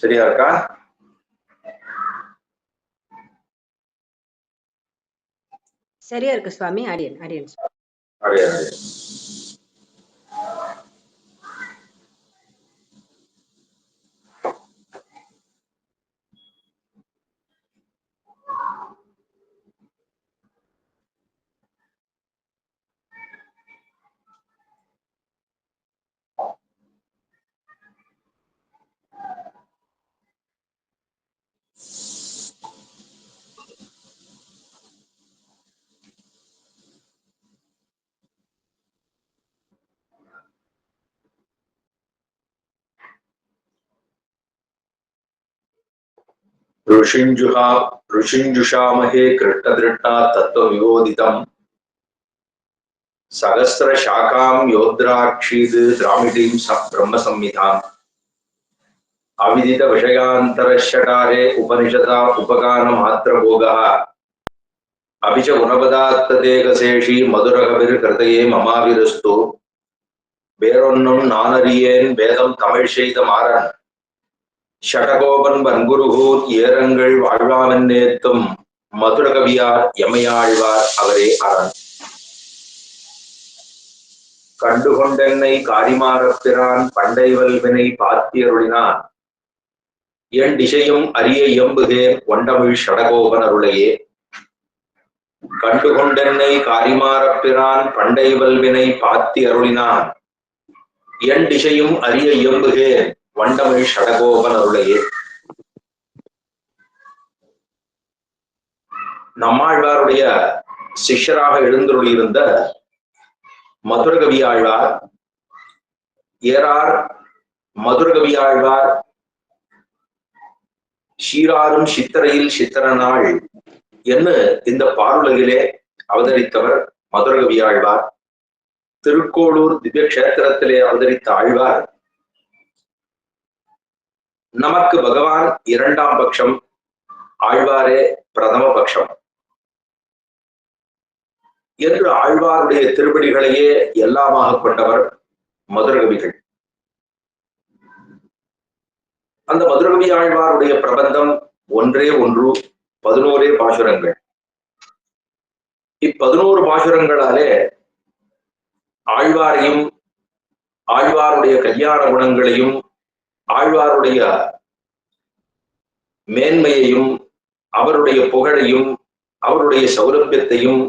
சரியா இருக்கா? சரியா இருக்கு சுவாமி. அடியன் அடியன். ऋषिञ्जुषामहे कृष्णदृष्टा तत्त्वविबोधितम् सहस्रशाखां योद्राक्षीद् द्रामिडीं ब्रह्मसंहिताम् अविदितविषयान्तरश्चकारे उपनिषदा उपगानमात्रभोगः अपि च गुणपदात्तदेकशेषी मधुरकविर्कृतये ममाविरस्तु வேறொன்னும் நானறியேன் வேதம் தமிழ் செய்த மாறன் ஷடகோபன் வன்குருகூர் ஏரங்கள் வாழ்வாவன் நேத்தும் மதுரகவியார் எமையாழ்வார் அவரே அரண். கண்டுகொண்டென்னை காரிமாறப்பிரான் பண்டை வல்வினை பார்த்தியருளினான் என் திசையும் அரிய இயம்புகேன் ஒண்டமிழ் ஷடகோபன் அருளையே. கண்டுகொண்டென்னை காரிமாறப்பிரான் பண்டை வல்வினை பார்த்தி அருளினான் என் திசையும் அரிய இயம்புகேன் வண்டமிழ் ஷடகோபன் அருளையே. நம்மாழ்வாருடைய சிஷ்யராக எழுந்தருளியிருந்த மதுரகவியாழ்வார் ஏறார் மதுரகவியாழ்வார் சீராரும் சித்திரையில் சித்திரநாள் என்று இந்த பாருலகிலே அவதரித்தவர் மதுரகவியாழ்வார். திருக்கோளூர் திவ்ய கஷேத்திரத்திலே அவதரித்த ஆழ்வார் நமக்கு பகவான் இரண்டாம் பட்சம், ஆழ்வாரே பிரதம பட்சம் என்று ஆழ்வாருடைய திருப்படிகளையே எல்லாமாக கொண்டவர் மதுரகவிகள். அந்த மதுரகவி ஆழ்வாருடைய பிரபந்தம் ஒன்றே ஒன்று, 11 பாசுரங்கள். இ11 பாசுரங்களாலே ஆழ்வாரையும் ஆழ்வாருடைய கல்யாண குணங்களையும் ஆழ்வாருடைய மேன்மையையும் அவருடைய புகழையும் அவருடைய சௌலபியத்தையும்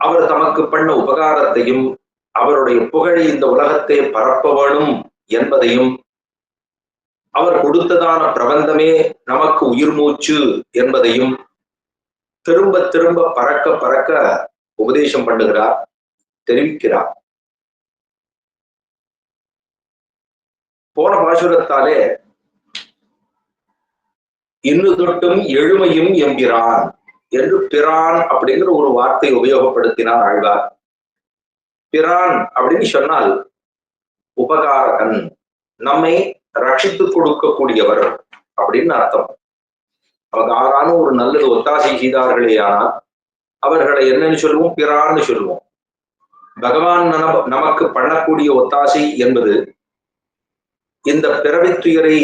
அவர் தமக்கு பண்ண உபகாரத்தையும் அவருடைய புகழை இந்த உலகத்தை பரப்ப வேணும் என்பதையும் அவர் கொடுத்ததான பிரபந்தமே நமக்கு உயிர் மூச்சு என்பதையும் திரும்ப திரும்ப பறக்க பறக்க உபதேசம் பண்ணுகிறார், தெரிவிக்கிறார். போன பாசுரத்தாலே இன்னு தொட்டும் எழுமையும் எம்பிரான் என்று பிரான் அப்படிங்கிற ஒரு வார்த்தை உபயோகப்படுத்தினார் ஆழ்வார். பிரான் அப்படின்னு சொன்னால் உபகாரகன், நம்மை ரட்சித்துக் கொடுக்கக்கூடியவர் அப்படின்னு அர்த்தம். நமக்கு ஆறான ஒரு நல்லது ஒத்தாசை செய்தார்களே ஆனால் அவர்களை என்னன்னு சொல்லுவோம்? பிரான்னு சொல்லுவோம். பகவான் நமக்கு பண்ணக்கூடிய ஒத்தாசை என்பது இந்த பிறவித்துயரை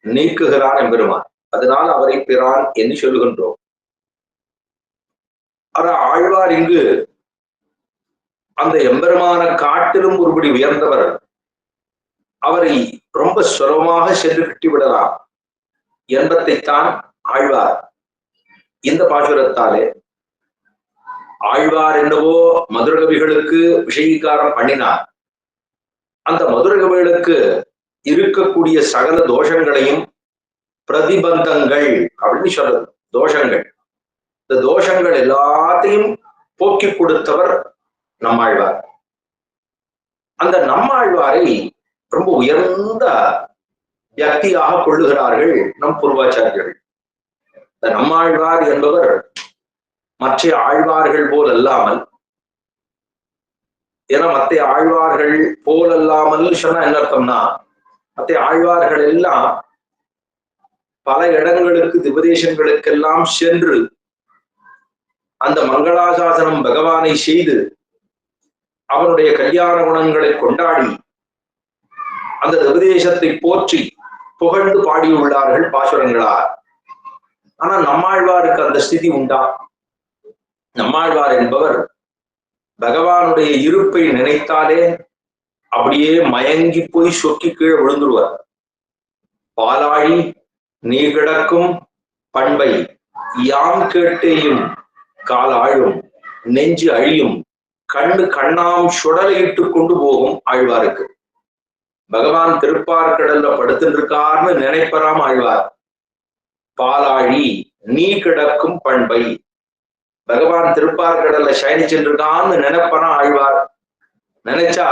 நீக்குகிறான் எம்பெருமான். அதனால் அவரை பிரான் என்று சொல்லுகின்றோம். ஆனா ஆழ்வார் இங்கு அந்த எம்பெருமான காட்டிலும் ஒருபடி உயர்ந்தவர். அவரை ரொம்ப சுலபமாக சென்று கட்டிவிடலாம் என்பதைத்தான் ஆழ்வார் இந்த பாசுரத்தாலே ஆழ்வார் என்னவோ மதுரகவிகளுக்கு விஷயீகாரம் பண்ணினார். அந்த மதுரகவிகளுக்கு இருக்கக்கூடிய சகல தோஷங்களையும் பிரதிபந்தங்கள் அப்படின்னு சொல்றது, தோஷங்கள், இந்த தோஷங்கள் எல்லாத்தையும் போக்கி கொடுத்தவர் நம்மாழ்வார். அந்த நம்மாழ்வாரை ரொம்ப உயர்ந்த வியக்தியாக கொள்ளுகிறார்கள் நம் பூர்வாச்சாரியர்கள். இந்த நம்மாழ்வார் என்பவர் மற்ற ஆழ்வார்கள் போல் அல்லாமல், ஏன்னா மற்ற ஆழ்வார்கள் போல் அல்லாமல் சொன்னா என்ன அர்த்தம்னா, மற்ற ஆழ்வார்கள் எல்லாம் பல இடங்களுக்கு உபதேசங்களுக்கெல்லாம் சென்று அந்த மங்களாசாசனம் பகவானை செய்து அவனுடைய கல்யாண குணங்களை கொண்டாடி அந்த உபதேசத்தை போற்றி புகழ்ந்து பாடியுள்ளார்கள் பாசுரங்களார். ஆனா நம்மாழ்வாருக்கு அந்த ஸ்திதி உண்டா? நம்மாழ்வார் என்பவர் பகவானுடைய இருப்பை நினைத்தாலே அப்படியே மயங்கி போய் சொக்கி கீழே விழுந்துருவார். பாலாழி நீ கிடக்கும் பண்பை யாம் கேட்டேயும் காலாழும் நெஞ்சு அழியும் கண்ணாம் சுடலையிட்டு கொண்டு போகும் ஆழ்வாருக்கு. பகவான் திருப்பார்கடல்ல படுத்துட்டு இருக்காருன்னு நினைப்பறாம ஆழ்வார். பாலாழி நீ கிடக்கும் பண்பை, பகவான் திருப்பார்கடல்ல சயனிச்சுட்டு இருக்கான்னு நினைப்பறான் ஆழ்வார். நினைச்சா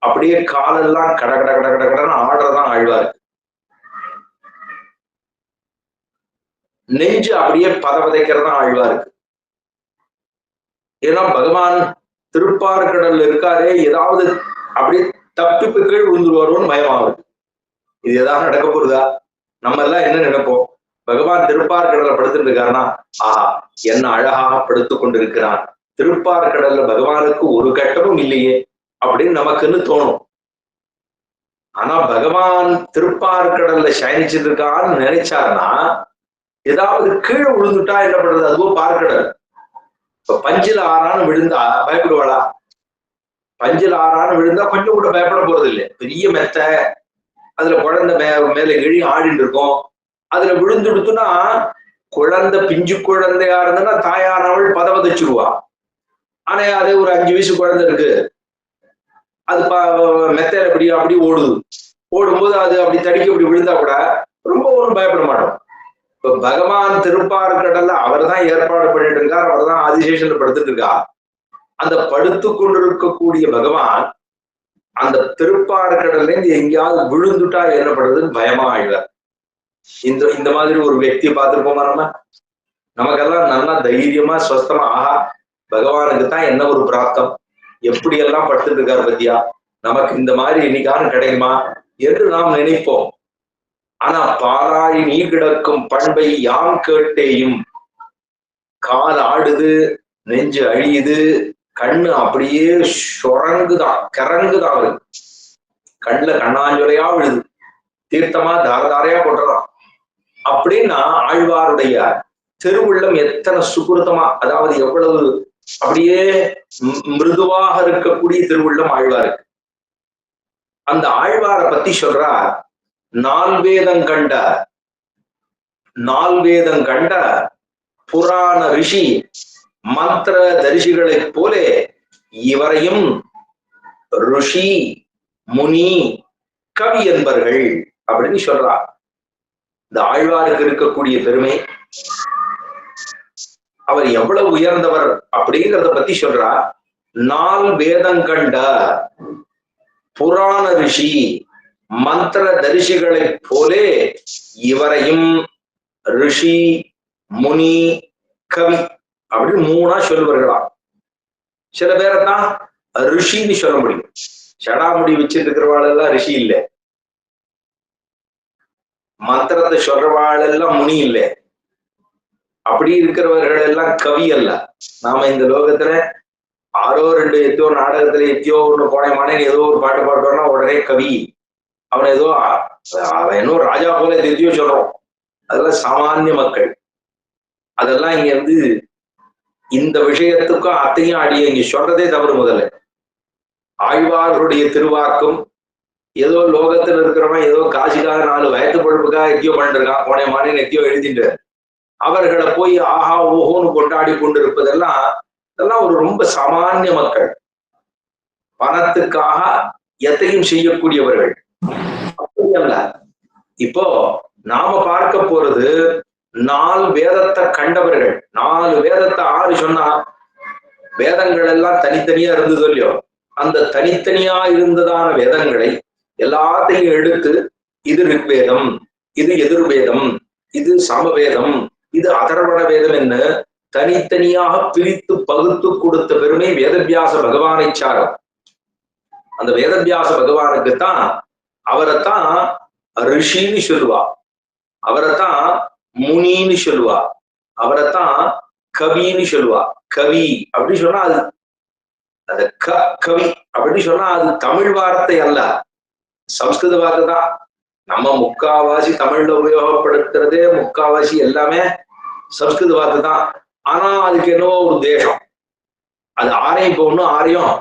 அப்படியே காலெல்லாம் கட கட கட கட கடன்னு ஆடுறதான் ஆழ்வார். நெஞ்சு அப்படியே பதவதைக்கிறதா ஆழ்வாருக்கு. ஏன்னா பகவான் திருப்பார்கடல்ல இருக்காரே, ஏதாவது அப்படியே தப்பிப்பு கீழ் விழுந்துருவாரோன்னு பயமாகுது. இது ஏதாவது நடக்க போறதா? நம்ம எல்லாம் என்ன நினைப்போம்? பகவான் திருப்பார்கடல்ல படுத்துட்டு இருக்காருன்னா, ஆஹா என்ன அழகாக படுத்து கொண்டிருக்கிறான், திருப்பார்கடல்ல பகவானுக்கு ஒரு கட்டமும் இல்லையே அப்படின்னு நமக்குன்னு தோணும். ஆனா பகவான் திருப்பார்கடல்ல சயனிச்சுட்டு இருக்கான்னு நினைச்சாருன்னா, ஏதாவது கீழே விழுந்துட்டா என்ன பண்றது? அதுவும் பார்க்கடல். இப்ப பஞ்சில் ஆறான்னு விழுந்தா பயப்படுவாளா? பஞ்சில் ஆறான்னு விழுந்தா கொஞ்சம் கூட பயப்பட போறது இல்லை. பெரிய மெத்த, அதுல குழந்தை மேல எழி ஆடிட்டு இருக்கும். அதுல விழுந்துடுத்துனா குழந்தை, பிஞ்சு குழந்தையா இருந்ததுன்னா தாயானவள் பதவதைச்சிருவா. ஆனா அது ஒரு 5 வயசு குழந்தை இருக்கு, அது மெத்தையில அப்படி ஓடுது. ஓடும்போது அது அப்படி தடிக்க அப்படி விழுந்தா கூட ரொம்ப ஒன்றும் பயப்பட மாட்டோம். இப்ப பகவான் திருப்பார்கடல்ல அவர் தான் ஏற்பாடு பண்ணிட்டு இருக்கார், அவர் தான் ஆதிசேஷன்ல படுத்துட்டு இருக்கார். அந்த படுத்து கொண்டிருக்கக்கூடிய பகவான் அந்த திருப்பார்கடல்ல இருந்து எங்கேயாவது விழுந்துட்டா என்ன பண்றதுன்னு பயமா ஆயிடுவார். இந்த மாதிரி ஒரு व्यक्तिயை பார்த்திருப்போமா? நமக்கெல்லாம் நல்லா தைரியமா ஸ்வஸ்தமா, ஆஹா பகவானுக்கு தான் என்ன ஒரு பிராப்தம், எப்படி எல்லாம் படுத்துட்டு இருக்காரு பத்தியா, நமக்கு இந்த மாதிரி இன்னைக்காரும் கிடைக்குமா என்று நாம் நினைப்போம். ஆனா பாலாழி நீ கிடக்கும் பண்பை யாம் கேட்டேயும், கால் ஆடுது, நெஞ்சு அழியுது, கண்ணு அப்படியே சுரங்குதான், கிறங்குதான். அவருக்கு கண்ணுல கண்ணாஞ்சொலையா விழுது, தீர்த்தமா தாரதாரையா போட்டுறான். அப்படின்னா ஆழ்வாருடைய திருவுள்ளம் எத்தனை சுகுருத்தமா, அதாவது எவ்வளவு அப்படியே மிருதுவாக இருக்கக்கூடிய திருவுள்ளம் ஆழ்வாருக்கு. அந்த ஆழ்வாரை பத்தி சொல்றார், நால்வேதம் கண்ட புராண ரிஷி மந்திர தரிசிகளைப் போலே இவரையும் ருஷி முனி கவி என்பர்கள் அப்படின்னு சொல்றார். இந்த ஆழ்வாருக்கு இருக்கக்கூடிய பெருமை, அவர் எவ்வளவு உயர்ந்தவர் அப்படிங்கிறத பத்தி சொல்றார். 4 வேதம் கண்ட புராண ரிஷி மந்திர தரிசிகளைப் போலே இவரையும் ரிஷி முனி கவி அப்படின்னு 3ஆ சொல்லுவார்களாம். சில பேரைத்தான் ரிஷின்னு சொல்ல முடியும். சடாமுடி வச்சுட்டு இருக்கிறவாளெல்லாம் ரிஷி இல்லை, மந்திரத்தை சொல்றவாளெல்லாம் முனி இல்லை, அப்படி இருக்கிறவர்கள் எல்லாம் கவி அல்ல. நாம இந்த லோகத்துல ஆரோ 2 எத்தியோ நாடகத்துல எத்தியோ ஒண்ணு கோணைமானே ஏதோ ஒரு பாட்டு பாடுறோம்னா உடனே கவி, அவன் இன்னும் ராஜா போல எத்தியோ சொல்றோம். அதெல்லாம் சாமானிய மக்கள். அதெல்லாம் இங்க வந்து இந்த விஷயத்துக்கும் அத்தையும் அடிய இங்க சொல்றதே தவறு. முதல்ல ஆழ்வார்களுடைய திருவாக்கும் ஏதோ லோகத்துல இருக்கிறவன் ஏதோ காசிக்காக 4 வயத்து பொழுப்புக்காக எத்தியோ பண்ணிட்டு இருக்கான், கோணைமானே எத்தியோ எழுதிட்டு அவர்களை போய் ஆஹா ஓஹோன்னு கொண்டாடி கொண்டிருப்பதெல்லாம் இதெல்லாம் ஒரு ரொம்ப சாமானிய மக்கள், பணத்துக்காக எத்தையும் செய்யக்கூடியவர்கள். அப்படி அல்ல. இப்போ நாம பார்க்க போறது 4 வேதத்தை கண்டவர்கள். 4 வேதத்தை 6 சொன்னா வேதங்கள் எல்லாம் தனித்தனியா இருந்தது இல்லையோ, அந்த தனித்தனியா இருந்ததான வேதங்களை எல்லாத்தையும் எடுத்து இது ரிக்வேதம், இது எதிர்வேதம், இது சாமவேதம், இது அதர்வண வேதம் என்ன தனித்தனியாக பிரித்து பகுத்து கொடுத்த பெருமை வேதவியாச பகவானை சாரும். அந்த வேதவியாச பகவானுக்குத்தான் அவரைத்தான் ரிஷின்னு சொல்லுவா, அவரைத்தான் முனின்னு சொல்லுவா, அவரைத்தான் கவின்னு சொல்லுவா. கவி அப்படின்னு சொன்னா அது கவி அப்படின்னு சொன்னா அது தமிழ் வார்த்தை அல்ல, சம்ஸ்கிருத வார்த்தை தான். நம்ம முக்காவாசி தமிழ்ல உபயோகப்படுத்துறதே முக்காவாசி எல்லாமே சம்ஸ்கிருத வார்த்தை தான். ஆனா அதுக்கு என்னவோ ஒரு தேசம். அது ஆரையும் இப்போ ஒன்றும் ஆரையும்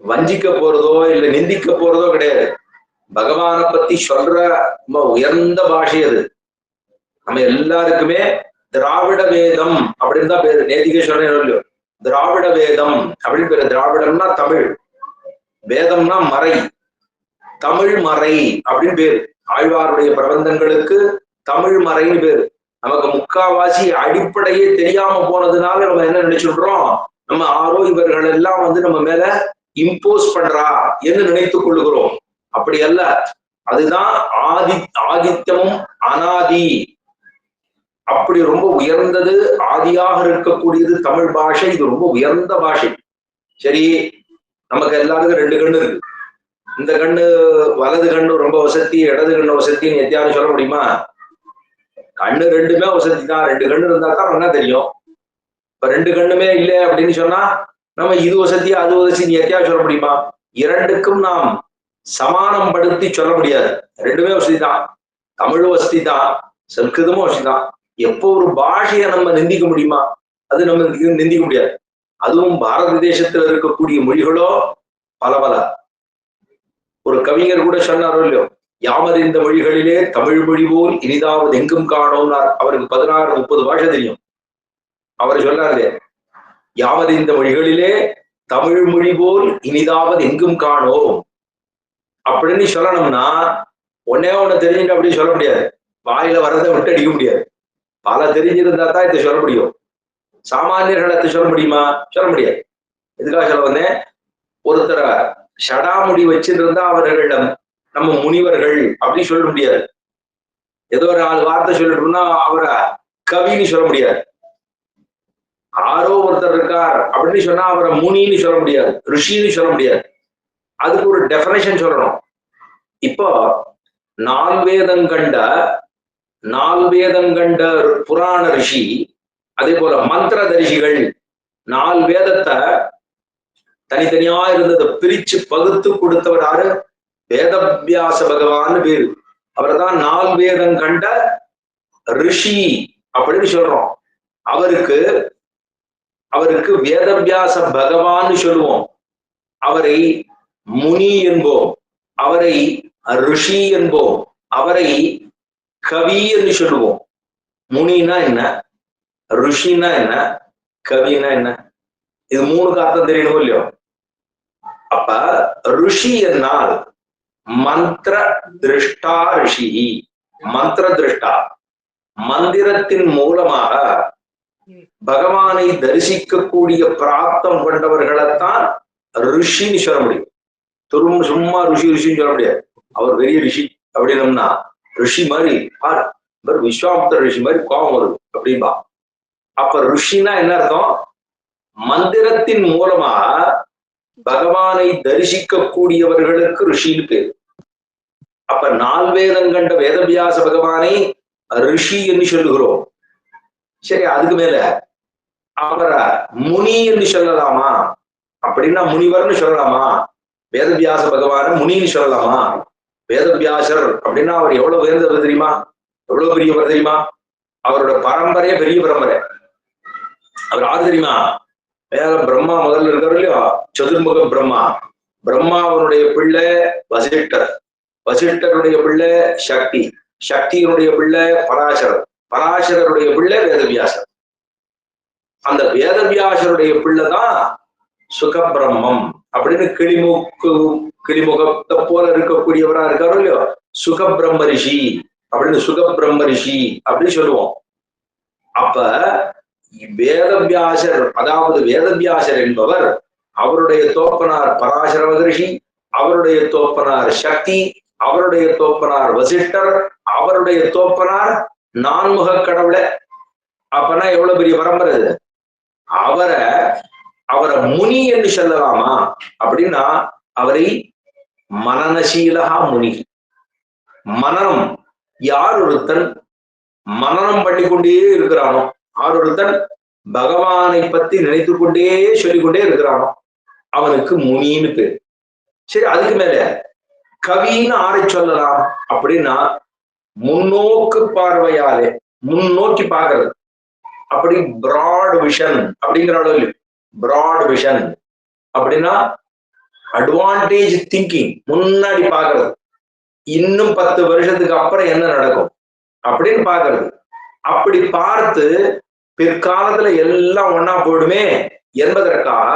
வஞ்சிக்க போறதோ இல்ல நிந்திக்க போறதோ கிடையாது. பகவானை பத்தி சொல்ற ரொம்ப உயர்ந்த பாஷை அது. நம்ம எல்லாருக்குமே திராவிட வேதம் அப்படின்னு தான் பேரு. நேத்திகே சொன்னேன் இல்லையோ, திராவிட வேதம் அப்படின்னு பேரு. திராவிடம்னா தமிழ், வேதம்னா மறை, தமிழ் மறை அப்படின்னு பேரு. ஆழ்வாருடைய பிரபந்தங்களுக்கு தமிழ் மறைன்னு பேரு. நமக்கு முக்காவாசி அடிப்படையே தெரியாம போனதுனால நம்ம என்ன நினைச்சுடுறோம், நம்ம ஆரோ இவர்கள் எல்லாம் நம்ம மேல இம்போஸ் பண்றா என்று நினைத்துக் கொள்ளுகிறோம். அப்படி அல்ல. அதுதான் ஆதித்யமும் அனாதி. அப்படி ரொம்ப உயர்ந்தது, ஆதியாக இருக்கக்கூடியது தமிழ் பாஷை. இது ரொம்ப உயர்ந்த பாஷை. சரி, நமக்கு எல்லாருக்கும் ரெண்டு கண்ணு இருக்கு. இந்த கண்ணு வலது கண்ணு ரொம்ப வசதி, இடது கண்ணு வசதின்னு எத்தியாவது சொல்ல முடியுமா? கண்ணு ரெண்டுமே வசதி தான். ரெண்டு கண்ணு இருந்தா தான் என்ன தெரியும். இப்ப ரெண்டு கண்ணுமே இல்லை அப்படின்னு சொன்னா நம்ம இது வசதி அது வசதி எத்தியாவது சொல்ல முடியுமா? இரண்டுக்கும் நாம் சமானம் படுத்தி சொல்ல முடியாது. ரெண்டுமே வசதி தான். தமிழும் வசதி தான், சம்ஸ்கிருதமும் வசதி தான். எப்போ ஒரு பாஷையை நம்ம நிந்திக்க முடியுமா? அது நம்ம நிந்திக்க முடியாது. அதுவும் பாரத தேசத்துல இருக்கக்கூடிய மொழிகளோ பல பல. ஒரு கவிஞர் கூட சொன்னாரோ இல்லையோ, யாமறிந்த மொழிகளிலே தமிழ் மொழி போல் இனிதாவது எங்கும் காணோம்னார். அவருக்கு 16-30 பாஷை தெரியும். அவர் சொன்னாரு, யாமறிந்த மொழிகளிலே தமிழ் மொழி போல் இனிதாவது எங்கும் காணோம் அப்படின்னு சொல்லணும்னா ஒன்னே ஒண்ணு தெரிஞ்சுட்டு அப்படின்னு சொல்ல முடியாது. வாயில வரதை விட்டு அடிக்க முடியாது. பல தெரிஞ்சிருந்தா தான் இதை சொல்ல முடியும். சாமானியர்களை இதை சொல்ல முடியுமா? சொல்ல முடியாது. எதுக்காக சொல்ல வந்தேன், ஒருத்தரை ஷடாமுடி வச்சிருந்தா அவர்களிடம் நம்ம முனிவர்கள் அப்படின்னு சொல்ல முடியாது. ஏதோ ஒரு 4 வார்த்தை சொல்லிட்டோம்னா அவரை கவின்னு சொல்ல முடியாது. ஆரோ ஒருத்தர் இருக்கார் அப்படின்னு சொன்னா அவரை முனின்னு சொல்ல முடியாது, ரிஷின்னு சொல்ல முடியாது. அதுக்கு ஒரு டெஃபினேஷன் சொல்லணும். இப்போ நால்வேதம் கண்ட புராண ரிஷி, அதே போல மந்திர தரிசிகள், 4 வேதத்தை தனித்தனியா இருந்ததை பிரிச்சு பகுத்து கொடுத்தவர் யாரு? வேதவியாச பகவான் பேரு. அவர் தான் 4 வேதம் கண்ட ரிஷி அப்படின்னு சொல்றோம். அவருக்கு வேதவியாச பகவான் சொல்லுவோம். அவரை முனி என்போம், அவரை ரிஷி என்போம், அவரை கவி என்று சொல்லுவோம். முனினா என்ன, ரிஷினா என்ன, கவினா என்ன? இது 3க்கு அர்த்தம் தெரியணும் இல்லையோ. அப்ப ரிஷி என்னால் மந்திர திருஷ்டா ரிஷி. மந்திர திருஷ்டா, மந்திரத்தின் மூலமாக பகவானை தரிசிக்கக்கூடிய பிராப்தம் கொண்டவர்களைத்தான் ரிஷின்னு சொல்ல முடியும். சும்மா ரிஷின்னு சொல்ல முடியாது. அவர் பெரிய ரிஷி அப்படின்னம்னா ரிஷி மாதிரி விஸ்வாமித்திர ரிஷி மாதிரி கோபம் வருது அப்படின்பா. அப்ப ரிஷினா என்ன அர்த்தம்? மந்திரத்தின் மூலமாக பகவானை தரிசிக்க கூடியவர்களுக்கு ரிஷின்னு பேரு. அப்ப 4 வேதம் கண்ட வேதவியாச பகவானை ரிஷி என்று சொல்லுகிறோம். சரி, அதுக்கு மேல அவரை முனி என்று சொல்லலாமா? அப்படின்னா முனிவர்னு சொல்லலாமா? வேதவியாச பகவான முனின்னு சொல்லலாமா? வேதவியாசர் அப்படின்னா அவர் எவ்வளவு உயர்ந்தவர் தெரியுமா? எவ்வளவு பெரியவர் தெரியுமா? அவரோட பரம்பரையே பெரிய பரம்பரை. அவர் யாரு தெரியுமா? வேற பிரம்மா முதல்ல இருக்காரு இல்லையோ, சதுர்முக பிரம்மா. பிரம்மாவனுடைய பிள்ளை வசிஷ்டர், வசிஷ்டருடைய பிள்ளை சக்தி, சக்தியினுடைய பிள்ளை பராசரர், பராசரருடைய பிள்ளை வேதவியாசர். அந்த வேதவியாசருடைய பிள்ளைதான் சுகபிரம்மம் அப்படின்னு கிளிமுகத்தை போல இருக்கக்கூடியவரா இருக்காரு இல்லையோ, சுகபிரம்ம ரிஷி அப்படின்னு, சுகபிரம்ம ரிஷி அப்படின்னு சொல்லுவோம். அப்ப வேதவியாசர், அதாவது வேதவியாசர் என்பவர், அவருடைய தோப்பனார் பராசர மகரிஷி, அவருடைய தோப்பனார் சக்தி, அவருடைய தோப்பனார் வசிஷ்டர், அவருடைய தோப்பனார் நான்முக கடவுளை. அப்பனா எவ்வளவு பெரிய பரம்பரை இது! அவரை முனி என்று சொல்லலாமா? அப்படின்னா அவரை மனநசீலகா முனி. மனனம், யார் ஒருத்தன் மனனம் பண்ணிக்கொண்டே இருக்கிறானோ, யார் ஒருத்தன் பகவானை பத்தி நினைத்து கொண்டே சொல்லிக்கொண்டே இருக்கிறானோ அவனுக்கு முனின்னு பேர். சரி, அதுக்கு மேல கவின்னு ஆரை சொல்லலாம் அப்படின்னா முன்னோக்கு பார்வையாலே முன்னோக்கி பார்க்கறது. அப்படி பிராட் விஷன் அப்படிங்கிற அளவு. பிராட் விஷன் அப்படின்னா அட்வான்டேஜ் திங்கிங், முன்னாடி பார்க்கறது, இன்னும் 10 வருஷத்துக்கு அப்புறம் என்ன நடக்கும் அப்படின்னு பார்க்கறது. அப்படி பார்த்து பிற்காலத்துல எல்லாம் ஒன்னா போயிடுமே என்பதற்காக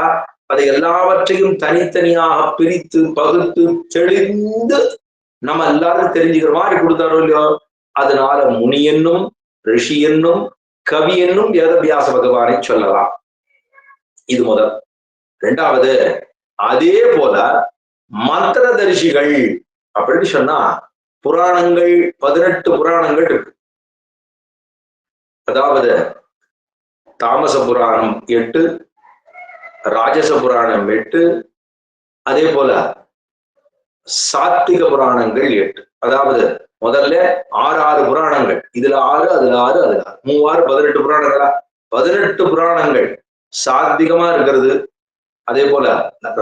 அதை எல்லாவற்றையும் தனித்தனியாக பிரித்து பகுத்து தெளிந்து நம்ம எல்லாரும் தெரிஞ்சுக்கிற மாதிரி கொடுத்தாரோ இல்லையோ. அதனால முனி என்னும் ரிஷி என்னும் கவி என்னும் வேதவியாச பகவானை சொல்லலாம். இது முதல். இரண்டாவது, அதே போல மந்திர தரிசிகள் அப்படின்னு சொன்னா புராணங்கள் 18 புராணங்கள் இருக்கு. அதாவது தாமச புராணம் 8, ராஜச புராணம் 8, அதே போல சாத்விக புராணங்கள் 8. அதாவது முதல்ல 6 புராணங்கள், இதுல 6, அதுல 6, அதுல 6, 3 18 புராணங்களா. 18 புராணங்கள் சாத்விகமா இருக்கிறது, அதே போல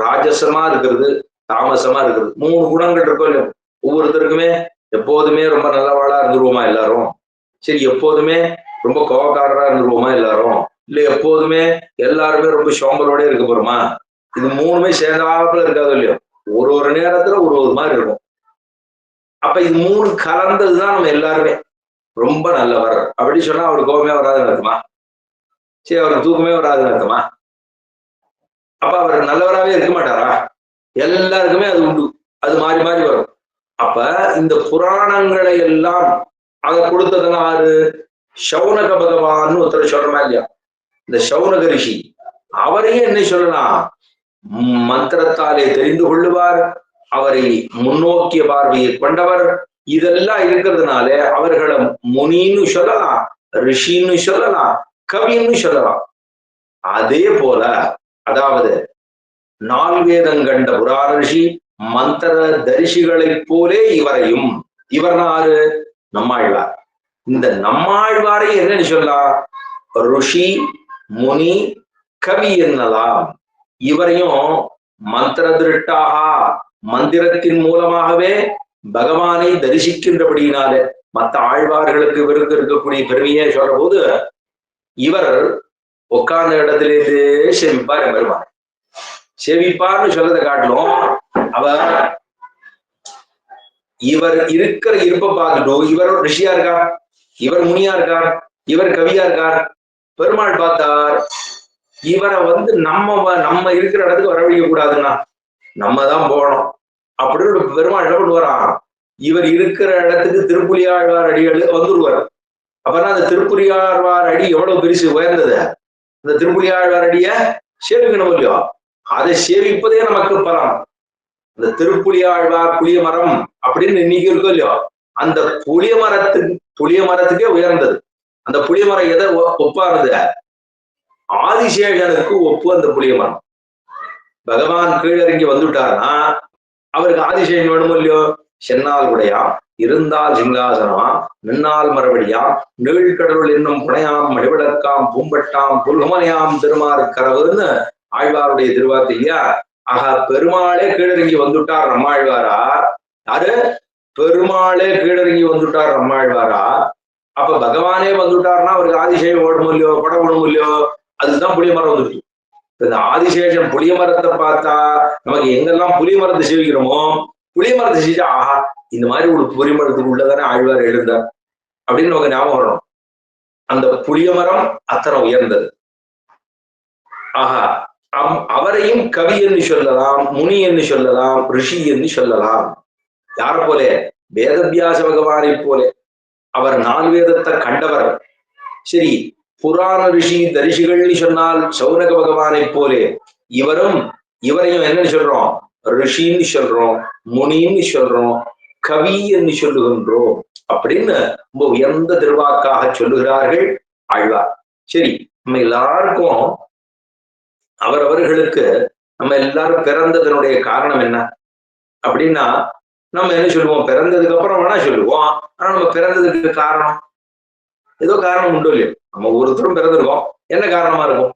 ராஜசமா இருக்கிறது, தாமசமா இருக்கிறது. 3 குணங்கள் இருக்கும் இல்லையா. ஒவ்வொருத்தருக்குமே எப்போதுமே ரொம்ப நல்லவாளா இருந்துருவோமா எல்லாரும்? சரி, எப்போதுமே ரொம்ப கோபக்காரரா இருந்துருவோமா எல்லாரும்? இல்ல எப்போதுமே எல்லாருமே ரொம்ப சோம்பலோட இருக்க போறோமா? இது 3மே சேர்ந்தாப்புல இருக்காது இல்லையோ. ஒரு நேரத்துல ஒரு மாதிரி இருக்கும். அப்ப இது 3 கலந்ததுதான் நம்ம எல்லாருமே ரொம்ப நல்லவர் அப்படி சொன்னா அவருக்கு கோபமே வராதுன்னு அர்த்தமா? சரி, அவருக்கு தூக்கமே வராதுன்னு அர்த்தமா? அப்ப அவர் நல்லவராகவே இருக்க மாட்டாரா? எல்லாருக்குமே அது உண்டு, அது மாறி மாறி வரும். அப்ப இந்த புராணங்களை எல்லாம் அதை கொடுத்ததெல்லாம் ஆறு? சௌனக பகவான் ஒருத்தர் சொல்றமா இல்லையா. இந்த சௌனக ரிஷி அவரையும் என்ன சொல்லலாம், மந்திரத்தாலே தெரிந்து கொள்ளுவார், அவரை முன்னோக்கிய பார்வையை கொண்டவர். இதெல்லாம் இருக்கிறதுனால அவர்களை முனின்னு சொல்லலாம், ரிஷின்னு சொல்லலாம், கவின்னு சொல்லலாம். அதே போல அதாவது 4 வேதம் கண்ட புராண ரிஷி மந்திர தரிசிகளை போலே இவரையும், இவர் யாரு? நம்மாழ்வார். இந்த நம்மாழ்வாரை என்னன்னு சொல்லலாம்? ருஷி, முனி, கவி என்னலாம். இவரையும் மந்திர திருட்டாக, மந்திரத்தின் மூலமாகவே பகவானை தரிசிக்கின்றபடியினாலே மற்ற ஆழ்வார்களுக்கு இவருக்கு இருக்கக்கூடிய பெருமையை சொல்ற போது இவர் உட்கார்ந்த இடத்திலிருந்து செவிப்பார் பெருமாள். செவிப்பார்னு சொல்றதை காட்டிலும் அவர் இவர் இருக்கிற இருப்ப பார்த்துட்டோம். இவர் ரிஷியா இருக்கார், இவர் முனியா இருக்கார், இவர் கவியா இருக்கார். பெருமாள் பார்த்தார், இவரை நம்ம இருக்கிற இடத்துக்கு வரவழைக்க கூடாதுன்னா நம்ம தான் போகணும் அப்படின்னு பெருமாள் என்ன பண்ணுவாராம், இவர் இருக்கிற இடத்துக்கு திருப்புலியாழ்வார் அடிகள் வந்துருவார். அப்பதான் அந்த திருப்புலியாழ்வார் அடி எவ்வளவு பெருசு உயர்ந்தது. அந்த திருப்புலியாழ்வார் அடிய சேவிக்கணும் இல்லையோ, அதை சேவிப்பதே நமக்கு பலம். இந்த திருப்புலியாழ்வார் புளிய மரம் அப்படின்னு இன்னைக்கு இருக்கும் இல்லையோ, அந்த புளிய மரத்துக்கே உயர்ந்தது. அந்த புளிய மரம் எதை ஒப்பானது? ஆதிசேஷனுக்கு ஒப்பு அந்த புளிய மரம். பகவான் கீழிறங்கி வந்துட்டார்னா அவருக்கு ஆதிசேஷன் வேணுமோ இல்லையோ. சென்னால் உடையா, இருந்தால் சிங்காசனமா, நின்னால் மறுபடியா, நீழ்கடவுள் என்னும் புனையாம் மடிவிளக்காம் பூம்பட்டாம் புல்கமனையாம் திருமாறு கரவுன்னு ஆழ்வாருடைய திருவார்த்தை இல்லையா. ஆக பெருமாளே கீழிறங்கி வந்துட்டார் நம்மாழ்வாரா. யாரு? பெருமாளே கீழிறங்கி வந்துட்டார் நம்மாழ்வாரா. அப்ப பகவானே வந்துட்டார்னா அவருக்கு ஆதிசேஷன் ஓடும் இல்லையோ, படம் ஓடும் இல்லையோ. அதுதான் புளிய மரம் வந்துருக்கு. இந்த ஆதிசேஷன் புளிய மரத்தை பார்த்தா நமக்கு எங்கெல்லாம் புளிய மரத்தை சேவிக்கிறோமோ, புளிய மரத்தை செஞ்சா ஆஹா இந்த மாதிரி ஒரு புளிய மரத்துக்கு உள்ளதானே ஆழ்வார் எழுந்தார் அப்படின்னு நமக்கு ஞாபகம் வரணும். அந்த புளிய மரம் அத்தனை உயர்ந்தது. ஆஹா, அவரையும் கவி என்று சொல்லலாம், முனி என்று சொல்லலாம், ரிஷி என்று சொல்லலாம். யார போலே? வேதவியாச பகவானை போலே. அவர் 4 வேதத்தை கண்டவர். சரி, புராண ரிஷி தரிசிகள்னு சொன்னால் சௌனக பகவானை போலே இவரையும் என்னன்னு சொல்றோம்? ரிஷின்னு சொல்றோம், முனின்னு சொல்றோம், கவின்னு சொல்லுகின்றோம் அப்படின்னு ரொம்ப உயர்ந்த திருவாக்காக சொல்லுகிறார்கள் ஆழ்வார். சரி, நம்ம எல்லாருக்கும் அவரவர்களுக்கு நம்ம எல்லாரும் பிறந்ததனுடைய காரணம் என்ன அப்படின்னா நம்ம என்ன சொல்லுவோம்? பிறந்ததுக்கு அப்புறம் வேணா சொல்லுவோம். ஆனா நம்ம பிறந்ததுக்கு காரணம் ஏதோ காரணம் உண்டு இல்லையோ. நம்ம ஒருத்தரும் பிறந்திருக்கோம், என்ன காரணமா இருக்கும்?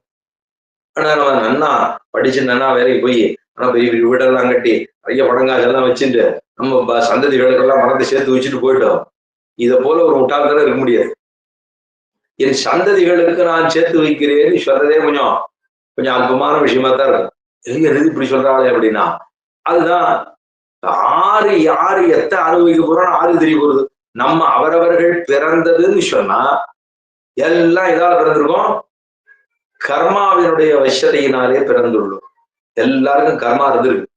ஆனா நம்ம நன்னா படிச்சு நன்னா வேலைக்கு போய் ஆனா பெரிய பெரிய வீடெல்லாம் கட்டி நிறைய படங்காசெல்லாம் வச்சுட்டு நம்ம சந்ததிகளுக்கெல்லாம் மரத்தை சேர்த்து வச்சுட்டு போயிட்டோம். இதை போல ஒரு முட்டாள்தனம் இருக்க முடியாது. என் சந்ததிகளுக்கு நான் சேர்த்து வைக்கிறேன்னு சொல்றதே கொஞ்சம் கொஞ்சம் அல்பமான விஷயமா தான் இருக்கும். எது இப்படி சொல்றாங்களே அப்படின்னா, அதுதான் யாரு யாரு எத்த அனுபவிக்க போறோம்னு ஆறு தெரிய போறது. நம்ம அவரவர்கள் பிறந்ததுன்னு சொன்னா எல்லாம் இதால பிறந்திருக்கோம், கர்மாவினுடைய வசத்தையினாலே பிறந்துள்ளோம். எல்லாருக்கும் கர்மா இருந்திருக்கு.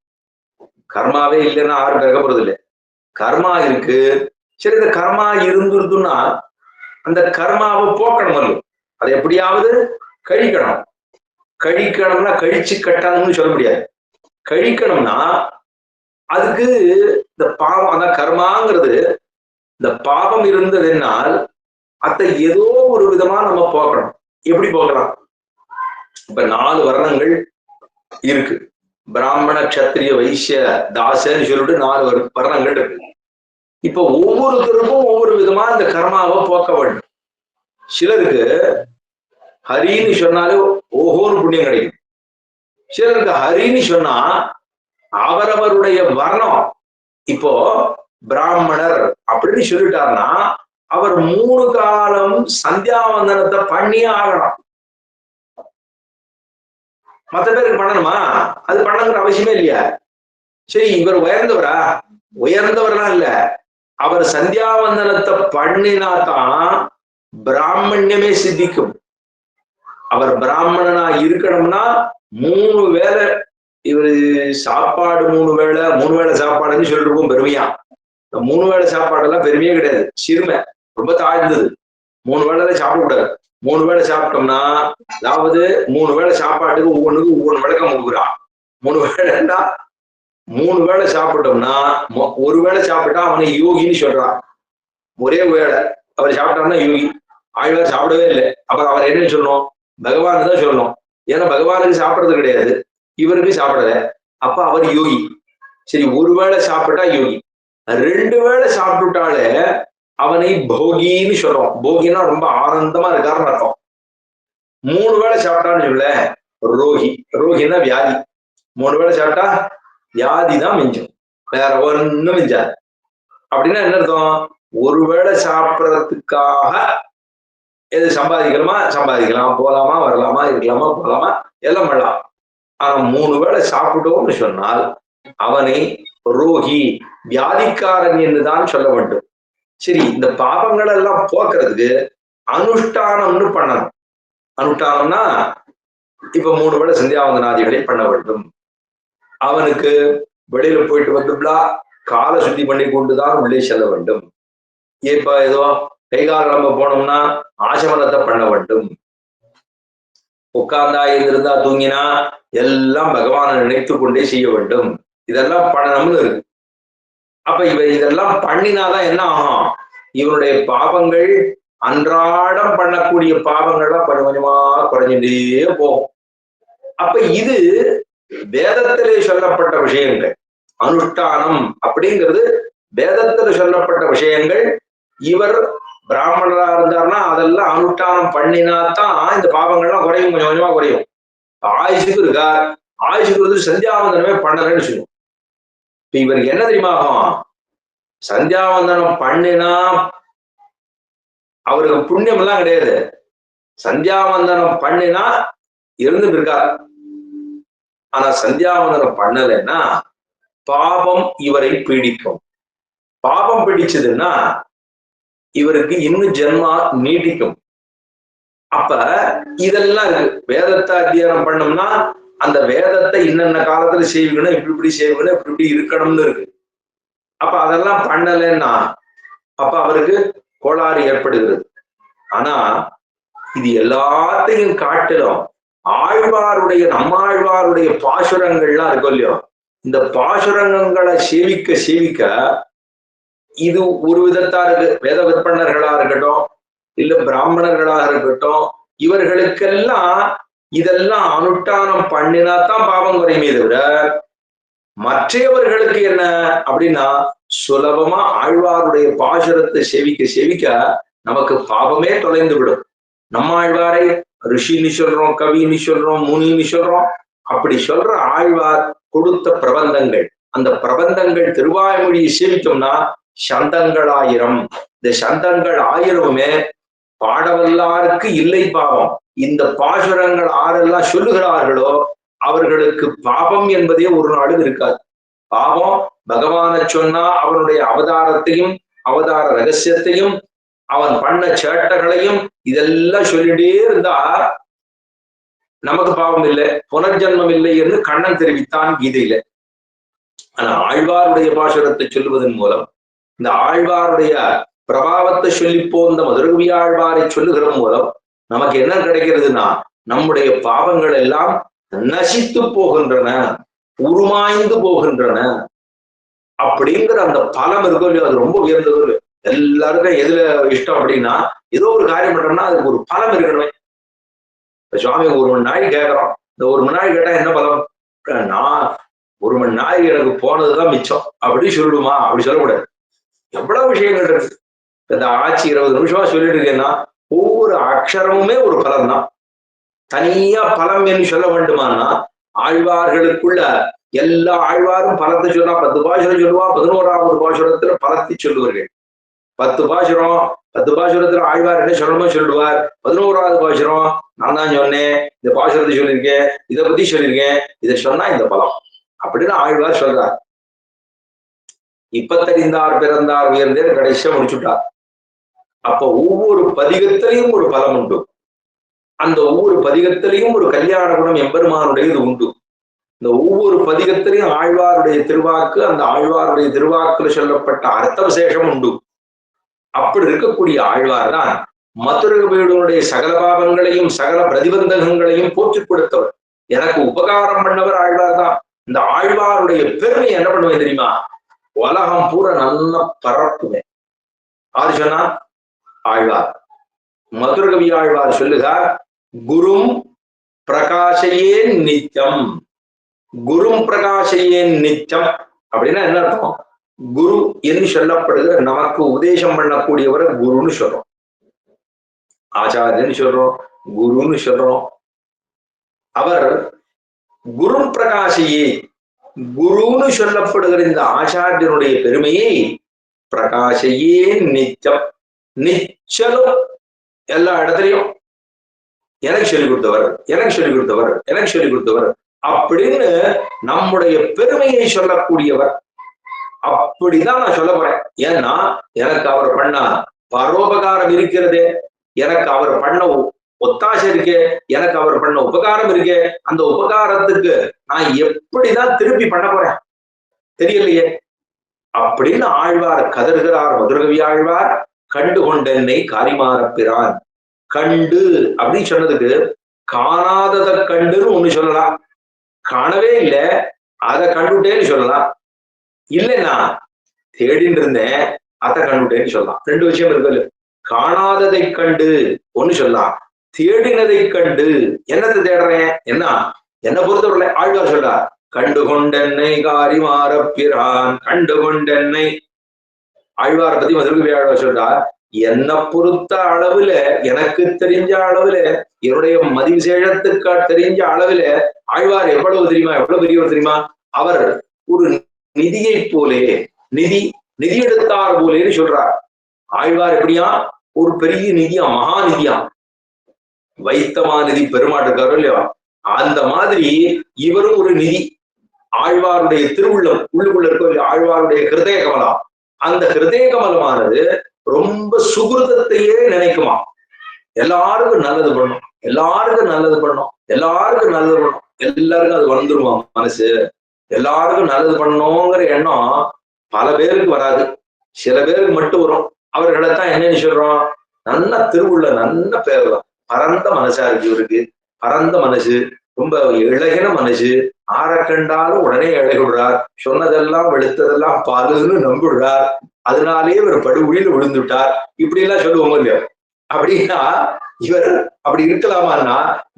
கர்மாவே இல்லைன்னா யாரும் பிறக்க போறது இல்லை. கர்மா இருக்கு. சரி, இந்த கர்மா இருந்துருதுன்னா அந்த கர்மாவை போக்கணும். அதை எப்படியாவது கழிக்கணும். கழிக்கணும்னா கழிச்சு கட்டணும்னு சொல்ல முடியாது. கழிக்கணும்னா அதுக்கு இந்த பாவம், அதான் கர்மாங்கிறது. இந்த பாவம் இருந்ததுனால் அதை ஏதோ ஒரு விதமா நம்ம போக்கணும். எப்படி போக்கலாம்? இப்ப 4 வர்ணங்கள் இருக்கு. பிராமண, கத்திரிய, வைசிய, தாசன்னு சொல்லிட்டு 4 வர்ணங்கள் இருக்கு. இப்ப ஒவ்வொருத்தருக்கும் ஒவ்வொரு விதமா இந்த கர்மாவை போக்க வேண்டும். சிலருக்கு ஹரின்னு சொன்னாலே ஓஹோன்னு புண்ணியம் கிடைக்கும். சிலருக்கு ஹரின்னு சொன்னா அவரவருடைய வர்ணம், இப்போ பிராமணர் அப்படின்னு சொல்லிட்டாருன்னா அவர் 3 காலம் சந்தியாவந்தனத்தை பண்ணியே ஆகணும். மற்ற பேருக்கு பண்ணணுமா? அது பண்ணுங்கிற அவசியமே இல்லையா? சரி, இவர் உயர்ந்தவரா? உயர்ந்தவர்லாம் இல்ல. அவர் சந்தியாவந்தனத்தை பண்ணினாதான் பிராமணியமே சித்திக்கும். அவர் பிராமணனா இருக்கணும்னா 3 வேளை இவரு சாப்பாடு, 3 வேளை சாப்பாடுன்னு சொல்லிட்டு இருக்கோம் பெருமையா. 3 வேளை சாப்பாடு எல்லாம் பெருமையே கிடையாது, சிறுமை, ரொம்ப தாழ்ந்தது. 3 வேளை சாப்பிடக்கூடாது. 3 வேளை சாப்பிட்டோம்னா, அதாவது 3 வேளை சாப்பாட்டுக்கு ஒவ்வொன்றுக்கும் ஒவ்வொரு விளக்கம் கொடுக்குறான். 3 வேளைன்னா 3 வேளை சாப்பிட்டோம்னா, ஒரு வேளை சாப்பிட்டா அவனை யோகின்னு சொல்றான். ஒரே வேளை அவர் சாப்பிட்டாருன்னா யோகி. ஆழ்வார் சாப்பிடவே இல்லை. அப்ப அவர் என்னன்னு சொல்லணும்? பகவான் தான் சொல்லணும். ஏன்னா பகவானுக்கு சாப்பிடுறது கிடையாது, இவருக்கு சாப்பிடல. அப்ப அவர் யோகி. சரி, ஒரு வேளை சாப்பிட்டா யோகி. 2 வேளை சாப்பிட்டுட்டாலே அவனை போகின்னு சொல்றோம். போகின்னா ரொம்ப ஆனந்தமா இருக்காருன்னு அர்த்தம். 3 வேளை சாப்பிட்டான்னு சொல்ல ரோகி. ரோகின்னா வியாதி. 3 வேளை சாப்பிட்டா வியாதி தான் மிஞ்சும், வேற ஒண்ணும் மிஞ்சாது. அப்படின்னா என்ன அர்த்தம்? ஒரு வேளை சாப்பிட்றதுக்காக எது சம்பாதிக்கலாமா? சம்பாதிக்கலாம், போலாமா, வரலாமா, இருக்கலாமா, போலாமா, எல்லாம் பண்ணலாம். ஆனா 3 வேளை சாப்பிட்டோம்னு சொன்னால் அவனை ரோகி, வியாதிக்காரன் என்றுதான் சொல்ல வேண்டும். சரி, இந்த பாவங்கள் எல்லாம் போக்குறதுக்கு அனுஷ்டானம்னு பண்ணணும். அனுஷ்டானம்னா இப்ப 3 வேளை சந்தியாவந்தனாதிகளை பண்ண வேண்டும். அவனுக்கு வெளியில போயிட்டு வந்துட்டா காலை சுத்தி பண்ணி கொண்டுதான் உள்ளே செல்ல வேண்டும். இப்ப ஏதோ கைகால நம்ம போனோம்னா ஆசமனத்தை பண்ண வேண்டும். உட்கார்ந்தா இருந்தா தூங்கினா எல்லாம் பகவானை நினைத்து கொண்டே செய்ய வேண்டும். இதெல்லாம் பண்ணணும்னு இருக்கு. அப்ப இதெல்லாம் பண்ணினாதான் என்ன ஆகும்? இவனுடைய பாவங்கள், அன்றாடம் பண்ணக்கூடிய பாவங்கள்லாம் கொஞ்சம் கொஞ்சமா குறைஞ்சிட்டே போகும். அப்ப இது வேதத்திலே சொல்லப்பட்ட விஷயங்கள். அனுஷ்டானம் அப்படிங்கிறது வேதத்துல சொல்லப்பட்ட விஷயங்கள். இவர் பிராமணரா இருந்தாருன்னா அதெல்லாம் அனுஷ்டானம் பண்ணினாத்தான் இந்த பாவங்கள்லாம் குறையும், கொஞ்சம் கொஞ்சமா குறையும். ஆயுசுக்கு இருக்கா, ஆயுசுக்கு வந்து சந்தியாவந்தனமே பண்ணலன்னு சொல்லுவோம். இப்ப இவருக்கு என்ன தெரியுமா ஆகும்? சந்தியாவந்தனம் பண்ணினா அவருக்கு புண்ணியம் எல்லாம் கிடையாது. சந்தியாவந்தனம் பண்ணினா இருந்துட்டு இருக்கார். ஆனா சந்தியாவந்தனம் பண்ணலைன்னா பாபம் இவரை பீடிக்கும். பாபம் பிடிச்சதுன்னா இவருக்கு இன்னும் ஜென்மா நீட்டிக்கும். அப்ப இதெல்லாம் இருக்கு. வேதத்தை அத்தியானம் பண்ணோம்னா அந்த வேதத்தை இன்னென்ன காலத்துல செய்வீங்கன்னா இப்படி செய்வீங்கன்னா இப்படி இருக்கணும்னு இருக்கு. அப்ப அதெல்லாம் பண்ணலைன்னா அப்ப அவருக்கு கோளாறு ஏற்படுகிறது. ஆனா இது எல்லாத்தையும் காட்டிலும் ஆழ்வாருடைய, நம்மாழ்வாருடைய பாசுரங்கள்லாம் இருக்கும் இல்லையோ, இந்த பாசுரங்களை சேவிக்க சேவிக்க இது ஒரு விதத்தா இருக்கு. வேத விற்பனர்களா இருக்கட்டும், இல்ல பிராமணர்களாக இருக்கட்டும், இவர்களுக்கெல்லாம் இதெல்லாம் அனுஷ்டானம் பண்ணினாத்தான் பாவம் குறையுமே தவிர மற்றவர்களுக்கு என்ன அப்படின்னா சுலபமா ஆழ்வாருடைய பாசுரத்தை சேவிக்க சேவிக்க நமக்கு பாவமே தொலைந்து விடும். நம்ம ஆழ்வாரை ரிஷின்னு சொல்றோம், கவின்னு சொல்றோம், முனின்னு சொல்றோம். அப்படி சொல்ற ஆழ்வார் கொடுத்த பிரபந்தங்கள், அந்த பிரபந்தங்கள் திருவாய்மொழியை சேவித்தோம்னா சந்தங்கள் 1000. இந்த சந்தங்கள் 1000மே பாடவல்லாருக்கு இல்லை பாவம். இந்த பாசுரங்கள் ஆரெல்லாம் சொல்லுகிறார்களோ அவர்களுக்கு பாவம் என்பதே ஒரு நாளும் இருக்காது. பாவம் பகவான சொன்னா அவனுடைய அவதாரத்தையும் அவதார ரகசியத்தையும் அவன் பண்ண சேட்டைகளையும் இதெல்லாம் சொல்லிட்டே இருந்தா நமக்கு பாவம் இல்லை, புனர்ஜன்மம் இல்லை என்று கண்ணன் தெரிவித்தான் கீதையில. ஆனா ஆழ்வாருடைய பாசுரத்தை சொல்லுவதன் மூலம் இந்த ஆழ்வாருடைய பிரபாவத்தை சொல்லிப்போ இந்த மதுரகவி ஆழ்வாரை சொல்லுகிற மூலம் நமக்கு என்ன கிடைக்கிறதுனா நம்முடைய பாவங்கள் எல்லாம் நசித்து போகின்றன, உருமாய்ந்து போகின்றன அப்படிங்கிற அந்த பலம் இருக்கோ இல்லையோ அது ரொம்ப உயர்ந்தது. எல்லாருக்கும் எதுல இஷ்டம் அப்படின்னா ஏதோ ஒரு காரியம் பண்றோம்னா அதுக்கு ஒரு பலம் இருக்கணுமே. சுவாமி 1 மணி நாய் கேட்கறோம், இந்த 1 மணி நாய் கேட்டா என்ன பலம்? நான் 1 மணி நாய் எனக்கு போனதுதான் மிச்சம் அப்படி சொல்லிடுமா? அப்படி சொல்லக்கூடாது. எவ்வளவு விஷயங்கள் இருக்கு. இந்த ஆட்சி 20 நிமிஷமா சொல்லிட்டு இருக்கேன்னா ஒவ்வொரு அக்ஷரமுமே ஒரு பலம் தான். தனியா பலம் என்று சொல்ல வேண்டுமானா ஆழ்வார்களுக்குள்ள எல்லா ஆழ்வாரும் பலத்தை சொன்னா 10 பாசுரம் சொல்லுவா, 11வது பாசுரத்துல பலத்தை சொல்லுவார்கள். 10 பாசுரத்துல ஆழ்வார் என்ன சொல்லணுமோ சொல்லுவார். 11வது பாசுரம் நான் தான் சொன்னேன், இந்த பாசுரத்தை சொல்லியிருக்கேன், இதை பத்தி சொல்லியிருக்கேன், இதை சொன்னா இந்த பலம் அப்படின்னு ஆழ்வார் சொல்றார். இப்பத்தறிந்தார் பிறந்தார் உயர்ந்தேன் கடைசியா முடிச்சுட்டார். அப்ப ஒவ்வொரு பதிகத்திலையும் ஒரு பலம் உண்டு. அந்த ஒவ்வொரு பதிகத்திலையும் ஒரு கல்யாண குணம் எம்பெருமானுடையது உண்டு. இந்த ஒவ்வொரு பதிகத்திலையும் ஆழ்வாருடைய திருவாக்கு, அந்த ஆழ்வாருடைய திருவாக்குல சொல்லப்பட்ட அர்த்த விசேஷம் உண்டு. அப்படி இருக்கக்கூடிய ஆழ்வார் தான் மதுரகவியுடைய சகல பாவங்களையும் சகல பிரதிபந்தகங்களையும் போற்றிக் கொடுத்தவர். எனக்கு உபகாரம் பண்ணவர் ஆழ்வார் தான். இந்த ஆழ்வாருடைய பெருமை என்ன பண்ணுவேன் தெரியுமா? உலகம் பூரா நல்ல பரப்புவேன். ஆறு சொன்னா ஆழ்வார். மதுரகவி ஆழ்வார் சொல்லுகிறார், குரும் பிரகாசையே நித்தியம். குரும் பிரகாசையே நித்தியம் அப்படின்னா என்ன அர்த்தம்? குரு என்று சொல்லப்படுகிற நமக்கு உபதேசம் பண்ணக்கூடியவரை குருன்னு சொல்றோம், ஆச்சாரியன்னு சொல்றோம், குருன்னு சொல்றோம். அவர் குரு பிரகாசையே, குருன்னு சொல்லப்படுகிற இந்த ஆச்சாரியனுடைய பெருமையை பிரகாசையே நித்தியம், நிச்சலும் எல்லா இடத்துலையும் எனக்கு சொல்லிக் கொடுத்தவர், எனக்கு சொல்லிக் கொடுத்தவர், எனக்கு சொல்லிக் கொடுத்தவர் அப்படின்னு நம்முடைய பெருமையை சொல்லக்கூடியவர். அப்படிதான் நான் சொல்ல போறேன். ஏன்னா எனக்கு அவர் பண்ண பரோபகாரம் இருக்கிறதே, எனக்கு அவர் பண்ண ஒத்தாசை இருக்கே, எனக்கு அவர் பண்ண உபகாரம் இருக்கே, அந்த உபகாரத்துக்கு நான் எப்படிதான் திருப்பி பண்ண போறேன் தெரியலையே அப்படின்னு ஆழ்வார் கதறுகிறார். மதுரகவி ஆழ்வார் கண்டு கொண்டென்னை காரிமாறப்பிரான். கண்டு அப்படின்னு சொன்னதுக்கு காணாதத கண்டுன்னு ஒண்ணு சொல்லலாம், காணவே இல்லை அதை கண்டுட்டேன்னு சொல்லலாம், இல்லைன்னா தேடின்னு இருந்தேன் அதை கண்டுட்டேன்னு சொல்லலாம். 2 விஷயம் இருக்கு. காணாததை கண்டு ஒண்ணு சொல்லலாம், தேடினதை கண்டு என்னத்தை தேடுறேன் என்ன என்னை பொறுத்தவரை ஆழ்வார் சொல்றார், கண்டு கொண்டென்னை காரிமாறப்பிரான். கண்டு கொண்டென்னை ஆழ்வாரை பத்தி மதுரகவி ஆழ்வார் சொல்றார், என்னை பொறுத்த அளவுல எனக்கு தெரிஞ்ச அளவுல என்னுடைய மதிவிசேஷத்துக்கு தெரிஞ்ச அளவுல ஆழ்வார் எவ்வளவு தெரியுமா, எவ்வளவு பெரியவர் தெரியுமா? அவர் ஒரு நிதியை போலே, நிதி எடுத்தார் போலேன்னு சொல்றார். ஆழ்வார் எப்படியா? ஒரு பெரிய நிதியா, மகா நிதியா, வைத்தமா நிதி பெருமாட்டுக்காரோ இல்லையா, அந்த மாதிரி இவரும் ஒரு நிதி. ஆழ்வாருடைய திருவுள்ளம் உள்ளுக்குள்ள இருக்க ஆழ்வாருடைய ஹிருதய கமலம், அந்த ஹிருதய கமலமானது ரொம்ப சுகிருதத்தையே நினைக்குமா. எல்லாருக்கும் நல்லது பண்ணும், எல்லாருக்கும் நல்லது பண்ணும், எல்லாருக்கும் நல்லது பண்ணும், எல்லாருக்கும் அது வந்துருமா மனசு. எல்லாருக்கும் நல்லது பண்ணணுங்கிற எண்ணம் பல பேருக்கு வராது, சில பேருக்கு மட்டும் வரும். அவர்களைத்தான் என்னன்னு சொல்றோம்? நல்ல திருவுள்ள, நல்ல பேர், பரந்த மனசா இருக்கு இவருக்கு, பரந்த மனசு, ரொம்ப இழகின மனசு, ஆற கண்டாலும் உடனே இழகிடுறார், சொன்னதெல்லாம் வெளுத்ததெல்லாம் பாலுன்னு நம்பிடுறார், அதனாலேயே இவர் படுகுழியில் விழுந்துட்டார், இப்படி எல்லாம் சொல்லுவோம் இல்லையோ. அப்படின்னா இவர் அப்படி இருக்கலாமான்னா,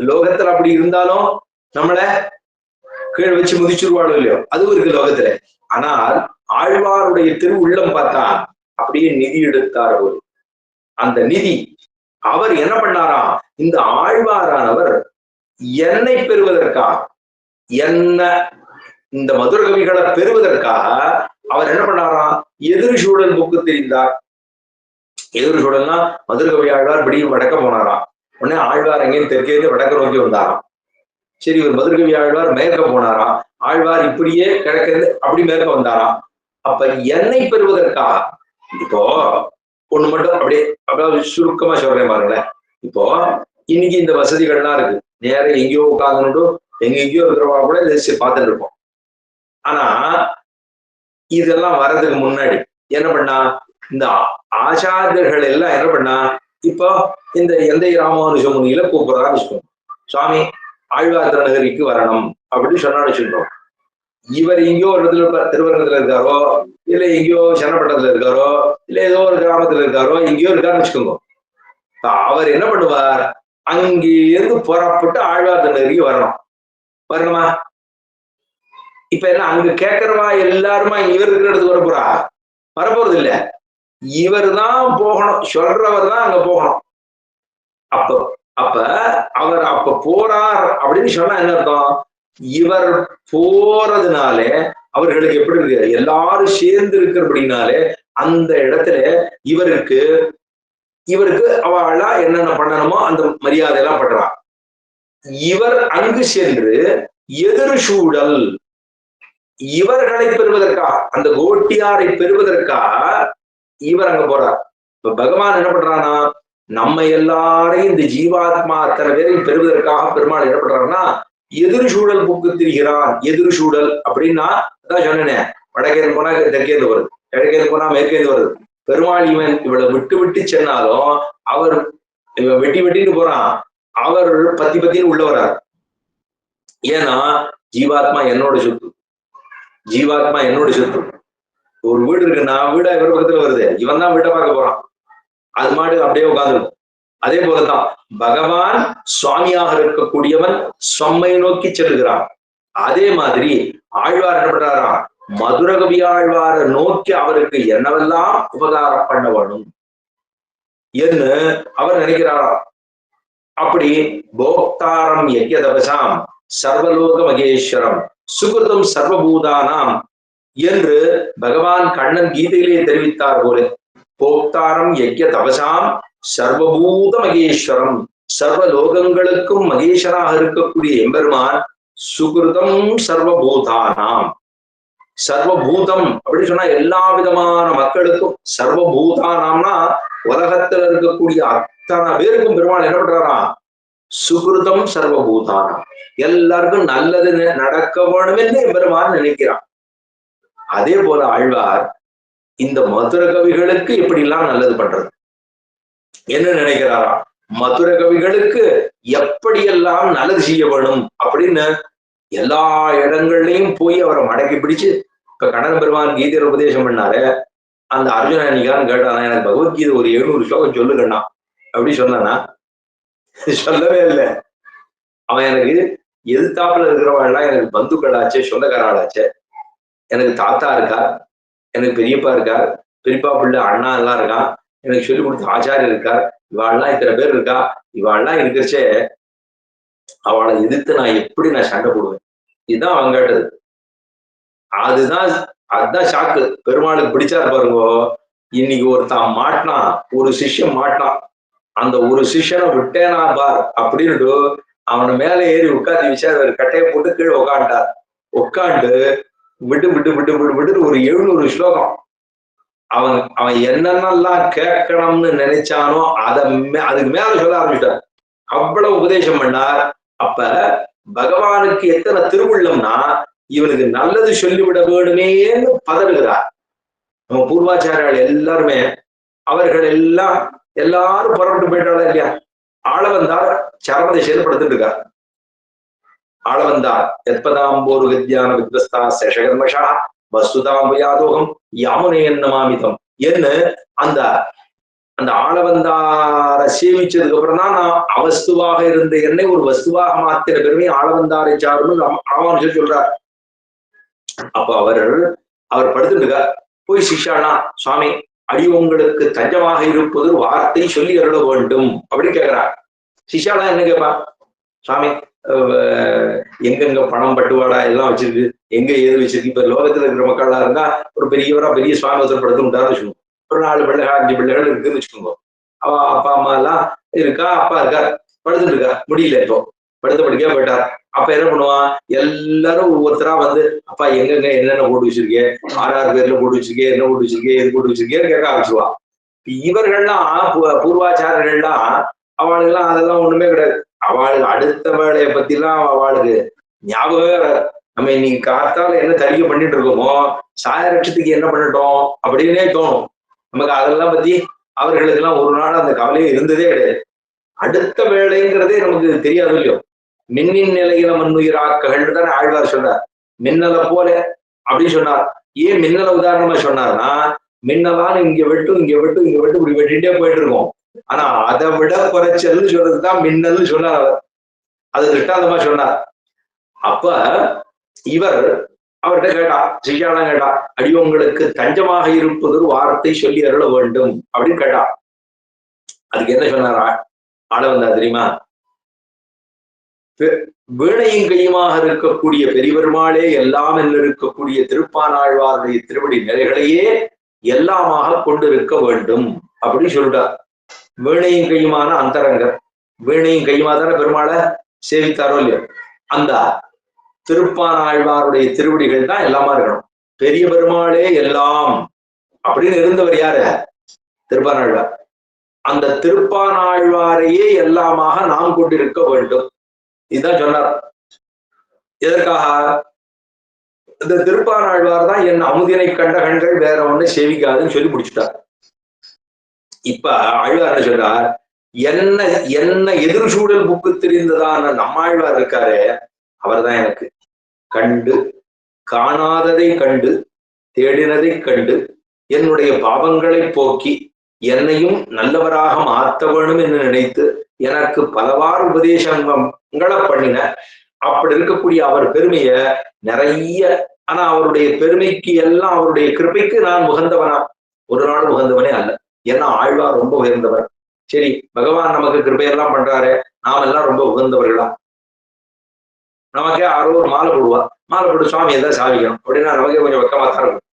லோகத்துல அப்படி இருந்தாலும் நம்மள கீழே வச்சு முதிச்சிருவாளோ இல்லையோ, அதுவும் இருக்கு லோகத்துல. ஆனால் ஆழ்வாருடைய திரு உள்ளம் பார்த்தா அப்படியே நிதி எடுத்தார் அவர். அந்த நிதி அவர் என்ன பண்ணாராம்? இந்த ஆழ்வாரானவர் என்னை பெறுவதற்காக, என்ன இந்த மதுரகவிகளை பெறுவதற்காக அவர் என்ன பண்ணாராம்? எதிர் சூழல் புக்கு தெரிந்தார். எதிர் சூழல்னா மதுரகவி ஆழ்வார் இப்படி வடக்க போனாராம். உடனே ஆழ்வார் எங்கேயும் தெற்கேந்து வடக்க நோக்கி வந்தாராம். சரி, இவர் மதுரகவி ஆழ்வார் மேற்க போனாராம். ஆழ்வார் இப்படியே கிழக்கு அப்படி மேற்க வந்தாராம். அப்ப என்னை பெறுவதற்காக இப்போ ஒண்ணு மட்டும் அப்படியே சுருக்கமா சொல்றேன் பாருங்களேன். இப்போ இன்னைக்கு இந்த வசதிகள்லாம் இருக்கு. நேரம் எங்கேயோ உட்கார்ந்துட்டு எங்கெங்கயோ இருக்கிறவா கூட இதை பார்த்துட்டு இருப்போம். ஆனா இதெல்லாம் வர்றதுக்கு முன்னாடி என்ன பண்ணா, இந்த ஆச்சாரியர்கள் எல்லாம் என்ன பண்ணா, இப்போ இந்த எந்தை ராமானுஜ முனியில கூப்பிடுறான்னு வச்சுக்கோங்க. சுவாமி ஆழ்வார் திருநகரிக்கு வரணும் அப்படின்னு சொன்னான்னு வச்சுக்கோங்க. இவர் எங்கேயோ ஒரு இடத்துல திருவரங்கத்துல இருக்காரோ, இல்ல எங்கேயோ சென்னப்பட்டத்துல இருக்காரோ, இல்ல ஏதோ ஒரு கிராமத்துல இருக்காரோ, எங்கேயோ இருக்காருன்னு வச்சுக்கோங்க. அவர் என்ன பண்ணுவார், அங்கிருந்து புறப்பட்டு ஆழ்வார் திருநகரிக்கு வரணுமா? இப்ப என்ன அங்க கேட்கறவா எல்லாருமா இவர் இருக்கிற இடத்துக்கு வரப்போறது இல்ல. இவர் தான் போகணும், சொல்றவர் தான் அங்க போகணும். அப்ப அவர் அப்ப போறார் அப்படின்னு சொன்னா என்ன அர்த்தம், இவர் போறதுனாலே அவர்களுக்கு எப்படி இருக்கு, எல்லாரும் சேர்ந்து இருக்கிறபடினாலே அந்த இடத்துல இவருக்கு அவளா என்னென்ன பண்ணணுமோ அந்த மரியாதை எல்லாம் பண்றான். இவர் அங்கு சென்று எதிர் சூழல் இவர்களை பெறுவதற்காக, அந்த கோட்டியாரை பெறுவதற்காக இவர் அங்க போறார். இப்ப பகவான் என்ன பண்றானா, நம்ம எல்லாரையும் இந்த ஜீவாத்மா அத்தனை பேரையும் பெறுவதற்காக பெருமாள் என்ன பண்றாருன்னா எதிர் சூழல் புக்கு திரிகிறான். எதிர் சூழல் அப்படின்னா அதான் சொன்னேன், வடக்கேந்து போனா தெற்கேந்து வருது, கிழக்கேந்து போனா மேற்கேந்து வருது. பெருமாள் இவளை விட்டு விட்டு சென்னாலும் அவர் இவன் வெட்டிட்டு போறான், அவர் பத்தின்னு உள்ள வர்றார். ஏன்னா ஜீவாத்மா என்னோட சொத்து, ஜீவாத்மா என்னோட சொத்து. ஒரு வீடு இருக்குன்னா வீடா இவர் பக்கத்துல வருது, இவன் தான் வீட்டை பார்க்க போறான். அது மாடு அப்படியே உட்கார்ந்துருக்கும். அதே போலதான் பகவான் சுவாமியாக இருக்கக்கூடியவன் சொம்மை நோக்கி செல்கிறான். அதே மாதிரி ஆழ்வார் என்ன பண்றாராம், மதுரகவி ஆழ்வார நோக்கி அவருக்கு என்னவெல்லாம் உபகாரம் பண்ண வேணும் என்று அவர் நினைக்கிறாராம். அப்படி போக்தாரம் யஜ்ய தபசாம் சர்வலோக மகேஸ்வரம் சுகிருதம் சர்வபூதானாம் என்று பகவான் கண்ணன் கீதையிலே தெரிவித்தார் போல, போக்தாரம் யஜ்ய தபசாம் சர்வபூத மகேஸ்வரம், சர்வலோகங்களுக்கும் மகேஸ்வராக இருக்கக்கூடிய எம்பெருமான் சுகிருதம் சர்வபூதானாம். சர்வபூதம் அப்படி சொன்னா எல்லா விதமான மக்களுக்கும், சர்வபூதானாம்னா உலகத்துல இருக்கக்கூடிய அத்தனை பேருக்கும் பெருமாள் என்ன பண்றாராம், சுகிருதம் சர்வபூதானாம், எல்லாருக்கும் நல்லது நடக்க வேணும் என்று பெருமான் நினைக்கிறான். அதே போல ஆழ்வார் இந்த மதுர கவிகளுக்கு எப்படி எல்லாம் நல்லது பண்றது என்ன நினைக்கிறாரா, மதுர கவிகளுக்கு எப்படியெல்லாம் நல்லது செய்ய வேணும் அப்படின்னு எல்லா இடங்கள்லயும் போய் அவரை மடக்கி பிடிச்சு. இப்ப கண்ணன் பெருமான் கீதையில உபதேசம் பண்ணாரு, அந்த அர்ஜுன நிகான்னு கேட்டானா, எனக்கு பகவத்கீதை ஒரு 700 ஸ்லோகம் சொல்லுங்கண்ணா அப்படி சொன்னானா, சொல்லவே இல்லை. அவன் எனக்கு எதிர்த்தாப்புல இருக்கிறவெல்லாம் எனக்கு பந்துக்களாச்சே, சொந்தக்காராளாச்சே, எனக்கு தாத்தா இருக்கார், எனக்கு பெரியப்பா இருக்கார், பெரியப்பா பிள்ளை அண்ணா எல்லாம் இருக்கான், எனக்கு சொல்லிக் கொடுத்த ஆச்சாரியர் இருக்கார், இவாள்லாம் இத்தனை பேர் இருக்கா, இவாள்லாம் இருக்கிறச்சே அவளை எதிர்த்து நான் எப்படி சண்டை போடுவேன், இதுதான் அவன் கேட்டது. அதுதான் ஷாக்கு. பெருமாளுக்கு பிடிச்சாரு பாருங்க. இன்னைக்கு ஒருத்தான் மாட்டினான், ஒரு சிஷ்யம் மாட்டினான், அந்த ஒரு சிஷ்யனை விட்டேனா பார் அப்படின்ட்டு அவனை மேல ஏறி உட்காந்து வச்சு கட்டையை போட்டு கீழே உட்காண்டார். உட்காந்து விட்டு விட்டு விட்டு விட்டு விட்டு ஒரு 700 ஸ்லோகம் அவன் என்னென்னலாம் கேட்கணும்னு நினைச்சானோ அதுக்கு மேல சொல்ல ஆரம்பிச்சிட்டார். அவ்வளவு உபதேசம் பண்ணார். அப்ப பகவானுக்கு எத்தனை திருவுள்ளம்னா இவனுக்கு நல்லது சொல்லிவிட வேணுமேன்னு பதறுகிறார். நம்ம பூர்வாச்சாரியால் எல்லாருமே அவர்கள் எல்லாரும் புறப்பட்டு போயிட்டாளா இல்லையா, ஆளவந்தார் சரமதை செயல்படுத்திட்டு இருக்கார். ஆளவந்தார் எத்பதாம்போரு வித்யான வித்வஸ்தா சேஷகர்மஷா வஸ்துதாம்பயாதோகம் யாமுனேன் நமாமிதம் என்று அந்த ஆளவந்தார சேவிச்சதுக்கு அப்புறம் தான் நான் அவஸ்துவாக இருந்த என்னை ஒரு வஸ்துவாக மாத்திர பெருமை ஆளவந்தாரை சாருன்னு ராமானுஜர் சொல்றார். அப்ப அவர் படுத்துட்டு இருக்கார். போய் சிஷ்யானா, சுவாமி அடி உங்களுக்கு தஞ்சமாக இருப்பது வார்த்தை சொல்லி அருள வேண்டும் அப்படின்னு கேட்கிறார். சிஷ்யாலாம் என்ன கேட்பா, சாமி எங்கெங்க பணம் பட்டுவாடா எல்லாம் வச்சிருக்கு, எங்க ஏது வச்சிருக்கு. இப்ப லோகத்துல இருக்கிற மக்களா இருந்தா ஒரு பெரியவரா பெரிய சுவாமி ஒருத்தர் படுத்து விட்டாரு வச்சுக்கோங்க. ஒரு 4 பிள்ளைகள் 5 பிள்ளைகள் இருக்குன்னு வச்சுக்கோங்க. அவ அப்பா அம்மா எல்லாம் இருக்கா, அப்பா இருக்கார், படுத்துட்டு இருக்கா, முடியல இப்போ, படுத்த படுக்கையா போயிட்டார். அப்ப என்ன பண்ணுவான், எல்லாரும் ஒவ்வொருத்தரா வந்து அப்பா எங்கெங்க என்னென்ன போட்டு வச்சிருக்கேன், 6 பேர்ல போட்டு வச்சிருக்கேன், என்ன போட்டு வச்சிருக்கேன், எது போட்டு வச்சிருக்கேன்னு கேட்க ஆரம்பிச்சுவான். இவர்கள்லாம் பூர்வாச்சாரர்கள்லாம் அவளுக்கெல்லாம் அதெல்லாம் ஒண்ணுமே கிடையாது. அவளுக்கு அடுத்த வேலையை பத்தி எல்லாம் அவளுக்கு ஞாபகமே வராது. நம்ம இன்னைக்கு காத்தால என்ன தரிக்க பண்ணிட்டு இருக்கோமோ, சாயரட்சத்துக்கு என்ன பண்ணட்டும் அப்படின்னே தோணும் நமக்கு. அதெல்லாம் பத்தி அவர்களுக்கு எல்லாம் ஒரு நாள் அந்த கவலையே இருந்ததே கிடையாது. அடுத்த வேலைங்கிறதே நமக்கு தெரியாது இல்லையோ. மின்னின் நிலையில மண்ணுயிராக்கள்னு தானே ஆழ்வார் சொன்னார். மின்னலை போல அப்படின்னு சொன்னார். ஏன் மின்னலை உதாரணமா சொன்னார்னா, மின்னலான்னு இங்க வெட்டும் இங்க வெட்டும் இங்க வெட்டும் இப்படி வெட்டிட்டே போயிட்டு இருக்கோம். ஆனா அதை விட குறைச்சல்னு சொல்றதுதான் மின்னல்னு சொன்னார் அவர். அது திட்டாந்தமா சொன்னார். அப்ப இவர் அவர்கிட்ட கேட்டா, சிஷியாலாம் கேட்டா, அடியவங்களுக்கு தஞ்சமாக இருப்பது ஒரு வார்த்தை சொல்லி அருள வேண்டும் அப்படின்னு கேட்டா. அதுக்கு என்ன சொன்னாரா ஆள வந்தா தெரியுமா, வீணையும் கையுமாக இருக்கக்கூடிய பெரியபெருமாளே எல்லாம் என்று இருக்கக்கூடிய திருப்பானாழ்வாருடைய திருவடி நிலைகளையே எல்லாமாக கொண்டிருக்க வேண்டும் அப்படின்னு சொல்லிட்டார். வீணையும் கையுமான அந்தரங்கர், வீணையும் கையுமா தானே பெருமாளை சேவித்தாரோ இல்லையோ, அந்த திருப்பானாழ்வாருடைய திருவடிகள் தான் எல்லாமா இருக்கணும். பெரிய பெருமாளே எல்லாம் அப்படின்னு இருந்தவர் யாரு, திருப்பானாழ்வார். அந்த திருப்பானாழ்வாரையே எல்லாமாக நாம் கொண்டிருக்க வேண்டும். இதுதான் சொன்னார். எதற்காக? இந்த திருப்பானாழ்வார் தான் என் அமுதினை கண்ட கண்கள் வேற ஒண்ணு சேவிக்காதுன்னு சொல்லி முடிச்சுட்டார். இப்ப ஆழ்வார் என்ன சொல்றார், என்ன என்ன எதிர்சூழல் புக்கு தெரிந்ததான நம்மாழ்வார் இருக்காரு, அவர் தான் எனக்கு கண்டு காணாததை கண்டு தேடினதை கண்டு என்னுடைய பாவங்களை போக்கி என்னையும் நல்லவராக மாற்ற வேணும் என்று நினைத்து எனக்கு பலவாறு உபதேசங்களை பண்ணின. அப்படி இருக்கக்கூடிய அவர் பெருமைய நிறைய, ஆனா அவருடைய பெருமைக்கு எல்லாம் அவருடைய கிருபைக்கு நான் உகந்தவனா? ஒரு நாள் உகந்தவனே அல்ல. ஏன்னா ஆழ்வார் ரொம்ப உயர்ந்தவர். சரி, பகவான் நமக்கு கிருபையெல்லாம் பண்றாரு, நாம எல்லாம் ரொம்ப உகந்தவர்களா? நமக்கே யாரோ ஒரு மாலை போடுவா, மாலை போட்டு சுவாமி எதாவது சாதிக்கணும் அப்படின்னா நமக்கே கொஞ்சம் வெக்கமா தான் இருக்கும்.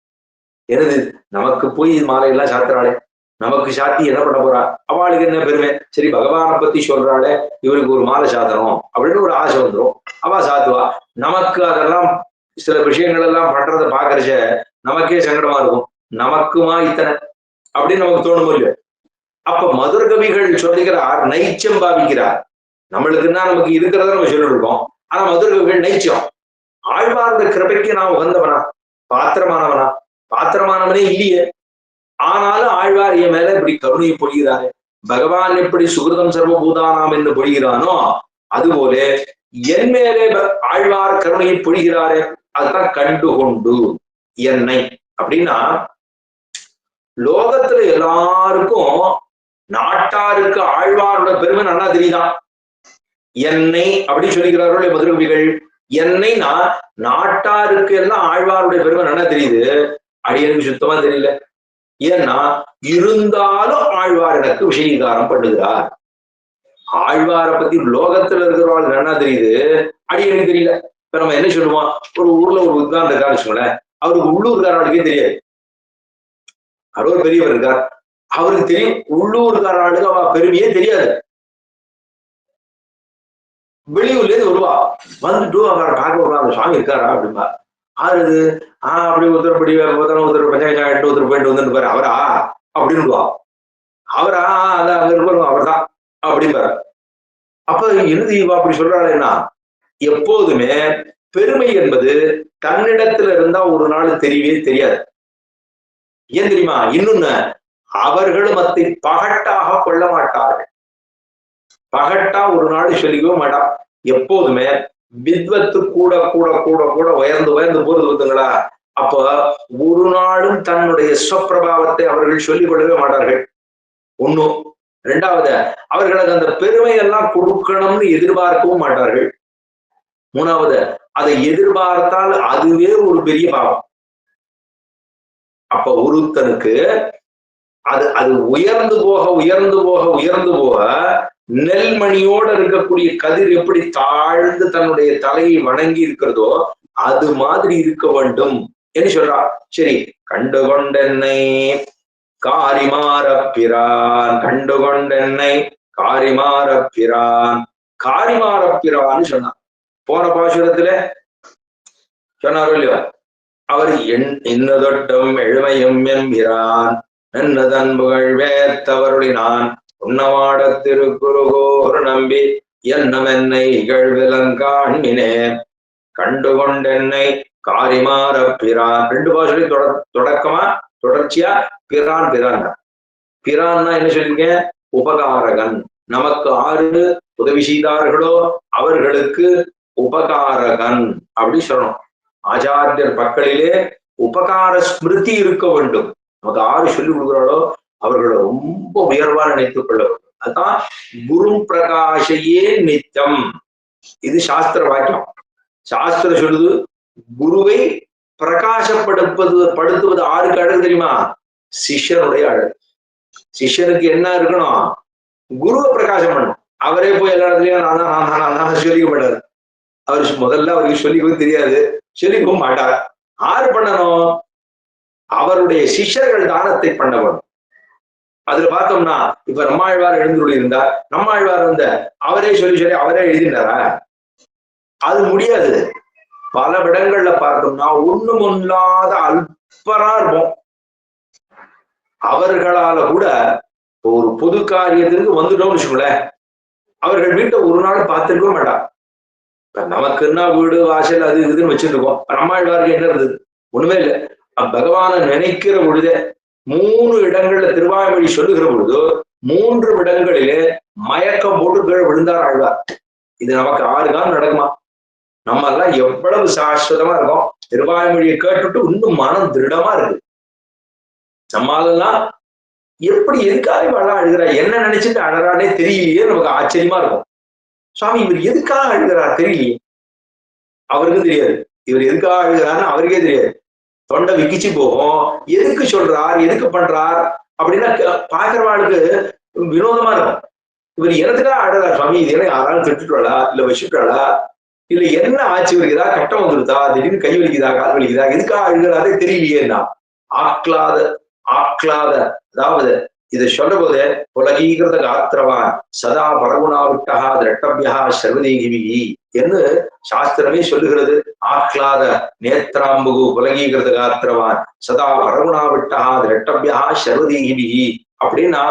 எனது நமக்கு போய் மாலையெல்லாம் சாத்துறாளே, நமக்கு சாத்தி என்ன பண்ண போறா, அவளுக்கு என்ன பெருமை? சரி, பகவானை பத்தி சொல்றாளே, இவருக்கு ஒரு மாலை சாத்தணும் அப்படின்னு ஒரு ஆசை வந்துடும், அவ சாத்துவா. நமக்கு அதெல்லாம் சில விஷயங்கள் எல்லாம் பண்றதை பாக்குறச்ச நமக்கே சங்கடமா இருக்கும். நமக்குமா இத்தனை அப்படின்னு நமக்கு தோணும் இல்லையோ. அப்ப மதுரகவிகள் சொல்லுகிறார், நைச்சம் பாவிக்கிறார். நம்மளுக்குன்னா நமக்கு இருக்கிறத நம்ம சொல்லிட்டு இருக்கோம். ஆனா மதுரகவிகள் நைச்சம். ஆழ்வார்ந்த கிருபைக்கு நான் உகந்தவனா, பாத்திரமானவனா? பாத்திரமானவனே இல்லையே. ஆனாலும் ஆழ்வார் என் மேல இப்படி கருணையை பொழிகிறாரு. பகவான் எப்படி சுகிருதம் சர்வபூதானாம் என்று பொழிகிறானோ அதுபோல என் மேலே ஆழ்வார் கருணையை பொழிகிறாரு. அதுதான் கண்டுகொண்டு என்னை அப்படின்னா, லோகத்துல எல்லாருக்கும் நாட்டாருக்கு ஆழ்வாரோட பெருமை நல்லா தெரியுதான். என்னை அப்படின்னு சொல்லிக்கிறார்கள் மதுரகவிகள். என்னைனா நாட்டாருக்கு எல்லாம் ஆழ்வாருடைய பெருமை நல்லா தெரியுது, அடியனுக்கு சுத்தமா தெரியல. ஏன்னா இருந்தாலும் ஆழ்வார் எனக்கு விஷயீகாரம் பண்ணுகிறார். ஆழ்வாரை பத்தி லோகத்துல இருக்கிறவாள் நல்லா தெரியுது, அடியனுக்கு தெரியல. இப்ப நம்ம என்ன சொல்லுவோம், ஒரு ஊர்ல ஒரு உட்கார்ந்து இருக்கான்னு வச்சுக்கோங்களேன், அவருக்கு உள்ளூர்காரர்களுக்கே தெரியாது. அவர் ஒரு பெரியவர் இருக்கார், அவருக்கு தெரியும். உள்ளூர்காரர்களுக்கு அவ பெருமையே தெரியாது. வெளியூர்ல இருந்து வருவா, வந்துட்டு அவரை பார்க்க வருவா, அந்த சுவாமி இருக்காரா அப்படின்பா. ஆறுது அப்படி உத்தரப்படி உத்தர பஞ்சாயத்து உத்தர போயிட்டு வந்துட்டு பாரு, அவரா அப்படின்னுவா. அவரா அந்த அங்க இருப்பாரு, அவர் தான் அப்படின்பாரு. அப்ப இறுதி அப்படி சொல்றாருன்னா, எப்போதுமே பெருமை என்பது தன்னிடத்துல இருந்தா ஒரு நாள் தெரியவே தெரியாது. ஏன் தெரியுமா? இன்னொன்னு, அவர்களும் அதை பகட்டாக கொள்ள மாட்டார்கள். பகட்டா ஒரு நாள் சொல்லிக்கவே மாட்டான். எப்போதுமே வித்வத்து கூட கூட கூட கூட உயர்ந்து உயர்ந்து போறது பார்த்தீங்களா? அப்ப ஒரு நாளும் தன்னுடைய சுவப்பிரபாவத்தை அவர்கள் சொல்லிக் கொள்ளவே மாட்டார்கள். ஒண்ணும். ரெண்டாவது, அவர்களுக்கு அந்த பெருமையெல்லாம் கொடுக்கணும்னு எதிர்பார்க்கவும் மாட்டார்கள். மூணாவது, அதை எதிர்பார்த்தால் அதுவே ஒரு பெரிய பாவம். அப்ப ஒருத்தனுக்கு அது அது உயர்ந்து போக உயர்ந்து போக உயர்ந்து போக நெல்மணியோட இருக்கக்கூடிய கதிர் எப்படி தாழ்ந்து தன்னுடைய தலையை வணங்கி இருக்கிறதோ அது மாதிரி இருக்க வேண்டும் என்று சொல்றா. சரி, கண்டுகொண்டென்னை காரிமாறப்பிரான், கண்டுகொண்டென்னை காரிமாறப்பிரான், காரிமாறப்பிரான்னு சொன்னான். போன பாசுரத்துல சொன்னாரோ இல்லையோ, அவர் இன்னதொட்டும் எழுமையும் என்கிறான், என்னதன் புகழ் வேத்தவருளினான் உண்ணமாட திருக்குறுகோர் நம்பி என்னமென்னை இகழ்விலங்காண்மினே கண்டுகொண்டென்னை காரிமாறப்பிரான். ரெண்டு பாசுரையும் தொடக்கமா தொடர்ச்சியா பிரான் பிரான். பிரான்னா என்ன சொல்லிருக்கேன்? உபகாரகன். நமக்கு ஆறு உதவி செய்தார்களோ அவர்களுக்கு உபகாரகன் அப்படி சொல்லணும். ஆச்சாரியர் பக்களிலே உபகார ஸ்மிருதி இருக்க வேண்டும். நமக்கு ஆறு சொல்லி கொடுக்குறாளோ அவர்களை ரொம்ப உயர்வா நினைத்துக் கொள்ள வேண்டும். அதுதான் குரு பிரகாஷையே நித்தம். இது சாஸ்திர வாக்கியம். சாஸ்திரம் சொல்லுது குருவை படுத்துவது ஆருக்கு அழகு தெரியுமா? சிஷ்யனுடைய அழகு. சிஷ்யனுக்கு என்ன இருக்கணும்? குருவை பிரகாசம் பண்ணணும். அவரே போய் எல்லா இடத்துலயும் நான் சொல்லிக்க மாட்டாரு. அவர் முதல்ல அவருக்கு சொல்லிக்கவும் தெரியாது, சொல்லிக்கவும் மாட்டார். ஆறு பண்ணணும்? அவருடைய சிஷ்யர்கள் தானத்தை பண்ணணும். அதுல பார்த்தோம்னா இப்ப நம்மாழ்வார் எழுந்துள்ளி இருந்தார். நம்மாழ்வார் அவரே சொல்லி அவரே எழுதினாரா? அது முடியாது. பல இடங்கள்ல பார்த்தோம்னா ஒண்ணும் இல்லாத அல்பரா இருப்போம். அவர்களால கூட ஒரு பொது காரியத்திற்கு வந்துட்டோம்னு வச்சுக்கோங்களேன், அவர்கள் வீட்டை ஒரு நாள் பார்த்துருக்க மாட்டார். நமக்குன்னா வீடு வாசல் அது இதுன்னு வச்சிருக்கோம். நம்மாழ்வாருக்கு என்ன இருந்தது? ஒண்ணுமே இல்லை. பகவானை நினைக்கிற பொழுதே 3 இடங்கள்ல திருவாய்மொழி சொல்லுகிற பொழுது 3 இடங்களிலே மயக்கம் போட்டு கீழே விழுந்தார் ஆழ்வார். இது நமக்கு 6 காலம் நடக்குமா? நம்ம எல்லாம் எவ்வளவு சாஸ்வதமா இருக்கோம். திருவாய்மொழியை கேட்டுட்டு இன்னும் மனம் திருடமா இருக்கு. நம்மளெல்லாம் எப்படி எதுக்காக வாழ அழுகிறா, என்ன நினைச்சிட்டு அழறானே தெரியலையே, நமக்கு ஆச்சரியமா இருக்கும். சுவாமி இவர் எதுக்காக அழுகிறார் தெரியலையே. அவருக்கும் தெரியாது இவர் எதுக்காக அழுகிறாருன்னு, அவருக்கே தெரியாது. தொண்டை விக்கிச்சு போகும். எதுக்கு சொல்றார், எதுக்கு பண்றார் அப்படின்னா பாக்குறவாளுக்கு வினோதமா இருக்கும். இவர் எனத்துக்காக அழுகிறார் சுவாமி, இது என்ன யாராலும் திட்டுட்டாளா இல்ல வச்சுட்டாளா இல்ல என்ன ஆச்சு, இவருக்கு ஏதாவது கட்டம் வந்துருதா, திடீர்னு கை வலிக்குதா கால் வலிக்குதா, எதுக்காக அழுகிறாரே தெரியலையேன்னா ஆக்லாத அதாவது இதை சொல்ற போது புலகீகிருத காத்திரவான் சதா பரகுணாவிட்டா திரட்டபியா சர்வதேகிவி என்று சாஸ்திரமே சொல்லுகிறது. ஆக்லாத நேத்ராம்புகு புலகீகிருத காத்திரவான் சதா பரகுணாவிட்டா திரட்டபியா சர்வதேகிவி அப்படின்னா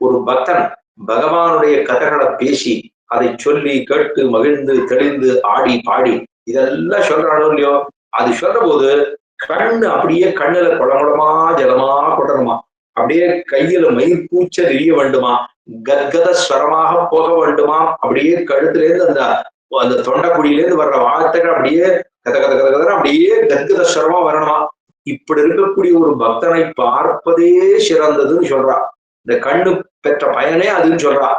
ஒரு பக்தன் பகவானுடைய கதைகளை பேசி அதை சொல்லி கேட்டு மகிழ்ந்து தெளிந்து ஆடி பாடி இதெல்லாம் சொல்றானோ இல்லையோ, அது சொல்ற போது கண்ணு அப்படியே கண்ணுல குளங்குளமா ஜலமா கொட்டணுமா, அப்படியே கையில மயிர்கூச்சல் எரிய வேண்டுமா, கத்கத ஸ்வரமாக போக வேண்டுமா, அப்படியே கழுத்துல இருந்து அந்த தொண்டைக்குடியிலேருந்து வர்ற வார்த்தைகள் அப்படியே கத கத கத கதை அப்படியே கத்கத ஸ்வரமா வரணுமா. இப்படி இருக்கக்கூடிய ஒரு பக்தனை பார்ப்பதே சிறந்ததுன்னு சொல்றா. இந்த கண்ணு பெற்ற பயனே அதுன்னு சொல்றா.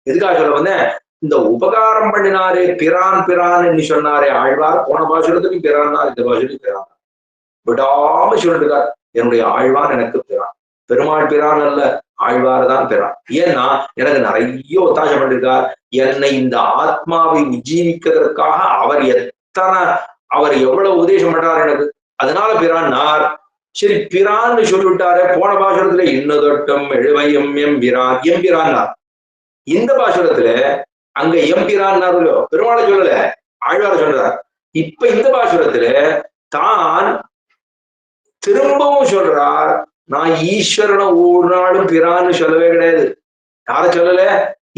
எதுக்காக சொல்ல வந்தேன்? இந்த உபகாரம் பண்ணினாரே பிரான் பிரான் சொன்னாரே ஆழ்வார், போன பாசுரத்துக்கு பிரான் தான், இந்த பாசுரத்துக்கு பிரான் விடாம சொல்லிட்டுக்கார். என்னுடைய ஆழ்வான் எனக்கு பிரான், பெருமாள் பிரான் அல்ல ஆழ்வார் தான் பிரான். ஏன்னா எனக்கு நிறைய ஒத்தாசம் பண்ணிருக்கார். என்னை இந்த ஆத்மாவை உஜ்ஜீவிக்கிறதுக்காக அவர் எவ்வளவு உபதேசம் பண்றார் எனக்கு, அதனால பிரான்னார். சரி பிரான்னு சொல்லிவிட்டாரே, போன பாசுரத்துல இன்னதொட்டும் எழுமையும் எம்பிரான் எம்பிரான்னார். இந்த பாசுரத்துல அங்க எம்பிரான்னார் பெருமாளை சொல்லல, ஆழ்வார சொல்றார். இப்ப இந்த பாசுரத்துல தான் திரும்பவும் சொல்றார், நான் ஈஸ்வரனை ஒரு நாளும் பிரான்னு சொல்லவே கிடையாது. யார சொல்லல?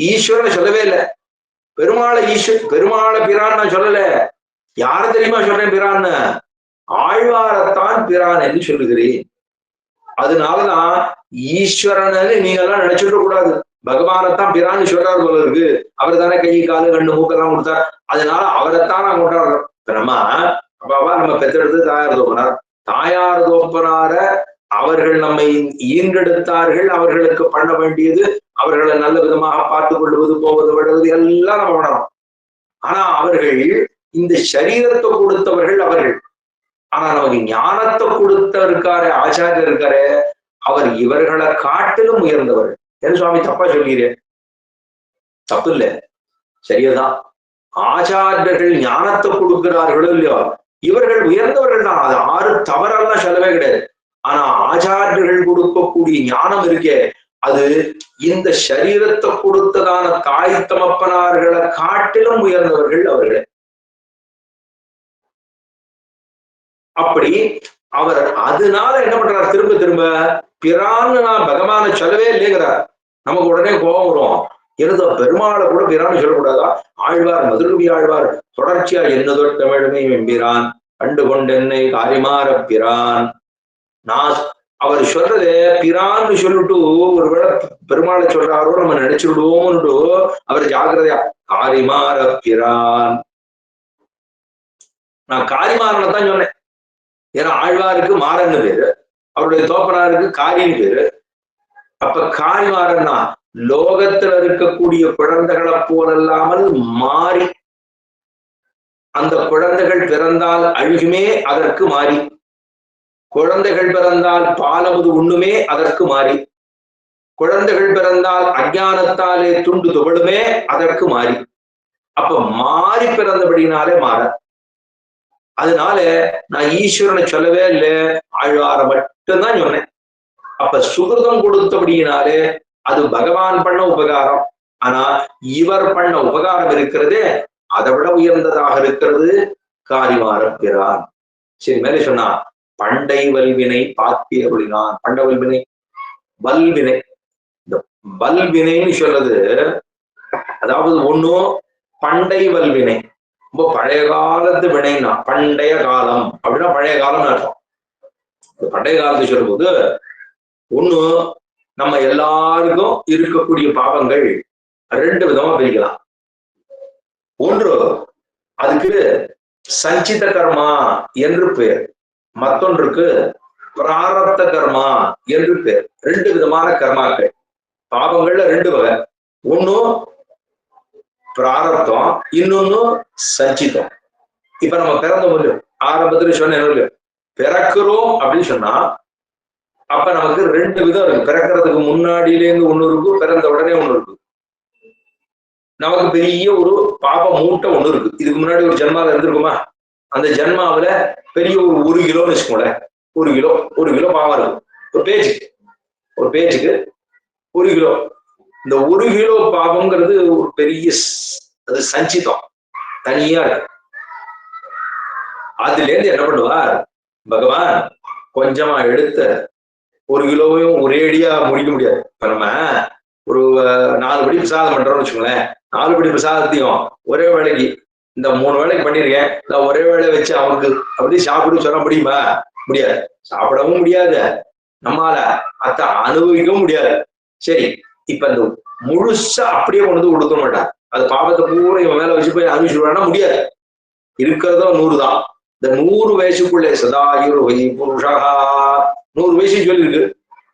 ஈஸ்வரனை சொல்லவே இல்லை. பெருமாளை பிரான் நான் சொல்லல. யார தெரியுமா சொல்றேன் பிரான்னு? ஆழ்வாரத்தான் பிரான் என்று சொல்லுகிறேன். அதனாலதான் ஈஸ்வரன்னு நீங்க எல்லாம் நினைச்சுட கூடாது. பகவானைத்தான் பிரான்னு சொல்றாரு போல இருக்கு. அவர் தானே கை காலு கண்ணு மூக்கெல்லாம் கொடுத்தார், அதனால அவரைத்தான் நான் கொண்டாடுறோம். நம்ம அப்பாவா நம்ம பெற்றெடுத்து தாயார் தோப்பினார். தாயார் தோப்பனார அவர்கள் நம்மை ஈன்றெடுத்தார்கள். அவர்களுக்கு பண்ண வேண்டியது அவர்களை நல்ல விதமாக பார்த்துக் கொள்வது, போவது, விடுவது எல்லாம் நம்ம பண்ணணும். ஆனா அவர்கள் இந்த சரீரத்தை கொடுத்தவர்கள் அவர்கள். ஆனா நமக்கு ஞானத்தை கொடுத்தவருக்காரு ஆச்சாரியர் இருக்காரு, அவர் இவர்களை காட்டிலும் உயர்ந்தவர். என்று சுவாமி தப்பா சொல்கிறேன். தப்பு இல்லை, சரியதான். ஆச்சாரியர்கள் ஞானத்தை கொடுக்கிறார்களோ இல்லையோ, இவர்கள் உயர்ந்தவர்கள் தான், அது ஆறு தவறெல்லாம் சொல்லவே கிடையாது. ஆனா ஆச்சாரியர்கள் கொடுக்கக்கூடிய ஞானம் இருக்கே, அது இந்த சரீரத்தை கொடுத்ததான தாய் தமப்பனார்களை காட்டிலும் உயர்ந்தவர்கள் அவர்களே. அப்படி அவர் அதனால என்ன பண்றார், திரும்ப திரும்ப பிரான்னு நான் பகவான சொல்லவே இல்லைங்கிறார். நமக்கு உடனே கோபம் வரும், இருந்த பெருமாளை கூட பிரான்னு சொல்லக்கூடாதா? ஆழ்வார், மதுரவி ஆழ்வார் தொடர்ச்சியா என்னதோ தமிழுமே வெம்பிரான் கண்டு கொண்டென்னை காரிமாற பிரான். நான் அவர் சொல்றது பிரான்னு சொல்லிட்டு ஒருவேளை பெருமாளை சொல்றாரோ நம்ம நினைச்சுடுவோம்னுட்டு அவர் ஜாகிரதையா காரிமாற பிரான். நான் காரிமாறனை தான் சொன்னேன். ஏன்னா ஆழ்வாருக்கு மாறன்னு பேரு, அவருடைய தோப்பனாருக்கு காரின்னு பேரு. அப்ப காரிமாறன்னா லோகத்துல இருக்கக்கூடிய குழந்தைகளை போலல்லாமல் மாறி, அந்த குழந்தைகள் பிறந்தால் அழுகுமே அதற்கு மாறி, குழந்தைகள் பிறந்தால் பாலமுது உண்ணுமே அதற்கு மாறி, குழந்தைகள் பிறந்தால் அஞ்ஞானத்தாலே துண்டு துவளுமே அதற்கு மாறி. அப்ப மாறி பிறந்தபடினாலே மாற. அதனால நான் ஈஸ்வரனை சொல்லவே இல்லை, ஆழ்வார மட்டும்தான் சொன்னேன். அப்ப சுகிருதம் கொடுத்தபடியினாலே அது பகவான் பண்ண உபகாரம். ஆனா இவர் பண்ண உபகாரம் இருக்கிறதே அதை விட உயர்ந்ததாக இருக்கிறது. காரிமாற பிரான். சரி, மேலே சொன்னா பண்டை வல்வினை பாத்தி அருளினான். பண்ட வல்வினை, வல்வினை, இந்த வல்வினைன்னு சொல்றது அதாவது ஒண்ணும் பண்டை வல்வினை, ரொம்ப பழைய காலத்து வினைன்னா பண்டைய காலம் அப்படின்னா பழைய காலம்னு அர்த்தம். பண்டைய காலத்தை சொல்லும்போது ஒண்ணு நம்ம எல்லாருக்கும் இருக்கக்கூடிய பாவங்கள் ரெண்டு விதமா பிரிக்கலாம். ஒன்று அதுக்கு சஞ்சித கர்மா என்று பெயர், மற்றொன்றுக்கு பிராரப்த கர்மா என்று பெயர். ரெண்டு விதமான கர்மாக்கள், பாவங்கள்ல ரெண்டு வகை. ஒன்னும் பிராரப்தம், இன்னொன்னு சஞ்சிதம். இப்ப நம்ம பிறந்த போது ஆரம்பத்துல சொன்ன பிறக்கிறோம் அப்படின்னு சொன்னா அப்ப நமக்கு ரெண்டு விதம் இருக்கு. பிறக்கிறதுக்கு முன்னாடியிலேருந்து ஒண்ணு இருக்கு, பிறந்த உடனே ஒண்ணு இருக்கு. நமக்கு பெரிய ஒரு பாப மூட்டை ஒண்ணு இருக்கு. இதுக்கு முன்னாடி ஒரு ஜென்மால இருந்திருக்குமா? அந்த ஜென்மாவில பெரிய ஒரு கிலோன்னு வச்சுக்கோங்களேன், ஒரு கிலோ பாவம் இருக்கும். ஒரு பேஜுக்கு 1 கிலோ. இந்த 1 கிலோ பாவம்ங்கிறது ஒரு பெரிய அது சஞ்சிதம், தனியா இருக்கு. அதுல இருந்து என்ன பண்ணுவார் பகவான், கொஞ்சமா எடுத்து 1 கிலோவையும் ஒரேடியா முடிக்க முடியாது. இப்ப நம்ம ஒரு 4 படி பிரசாதம் பண்றோம்னு வச்சுக்கோங்களேன், 4 படி பிரசாதத்தையும் ஒரே வேலைக்கு இந்த 3 வேலைக்கு பண்ணிருக்கேன், நான் ஒரே வேலை வச்சு அவனுக்கு அப்படி சாப்பிடு சொல்ல முடியுமா? முடியாது. சாப்பிடவும் முடியாது, நம்மால அத அனுபவிக்கவும் முடியாது. சரி, இப்ப இந்த முழுசா அப்படியே கொண்டு வந்து கொடுக்க மாட்டான். அது பாவத்தை பூரா இவன் மேல வச்சு போய் அனுபவிச்சுடுவானா? முடியாது. இருக்கிறதோ 100 தான். இந்த 100 வயசுக்குள்ளே சதாயுர் வை புருஷா 100 வயசு சொல்லியிருக்கு.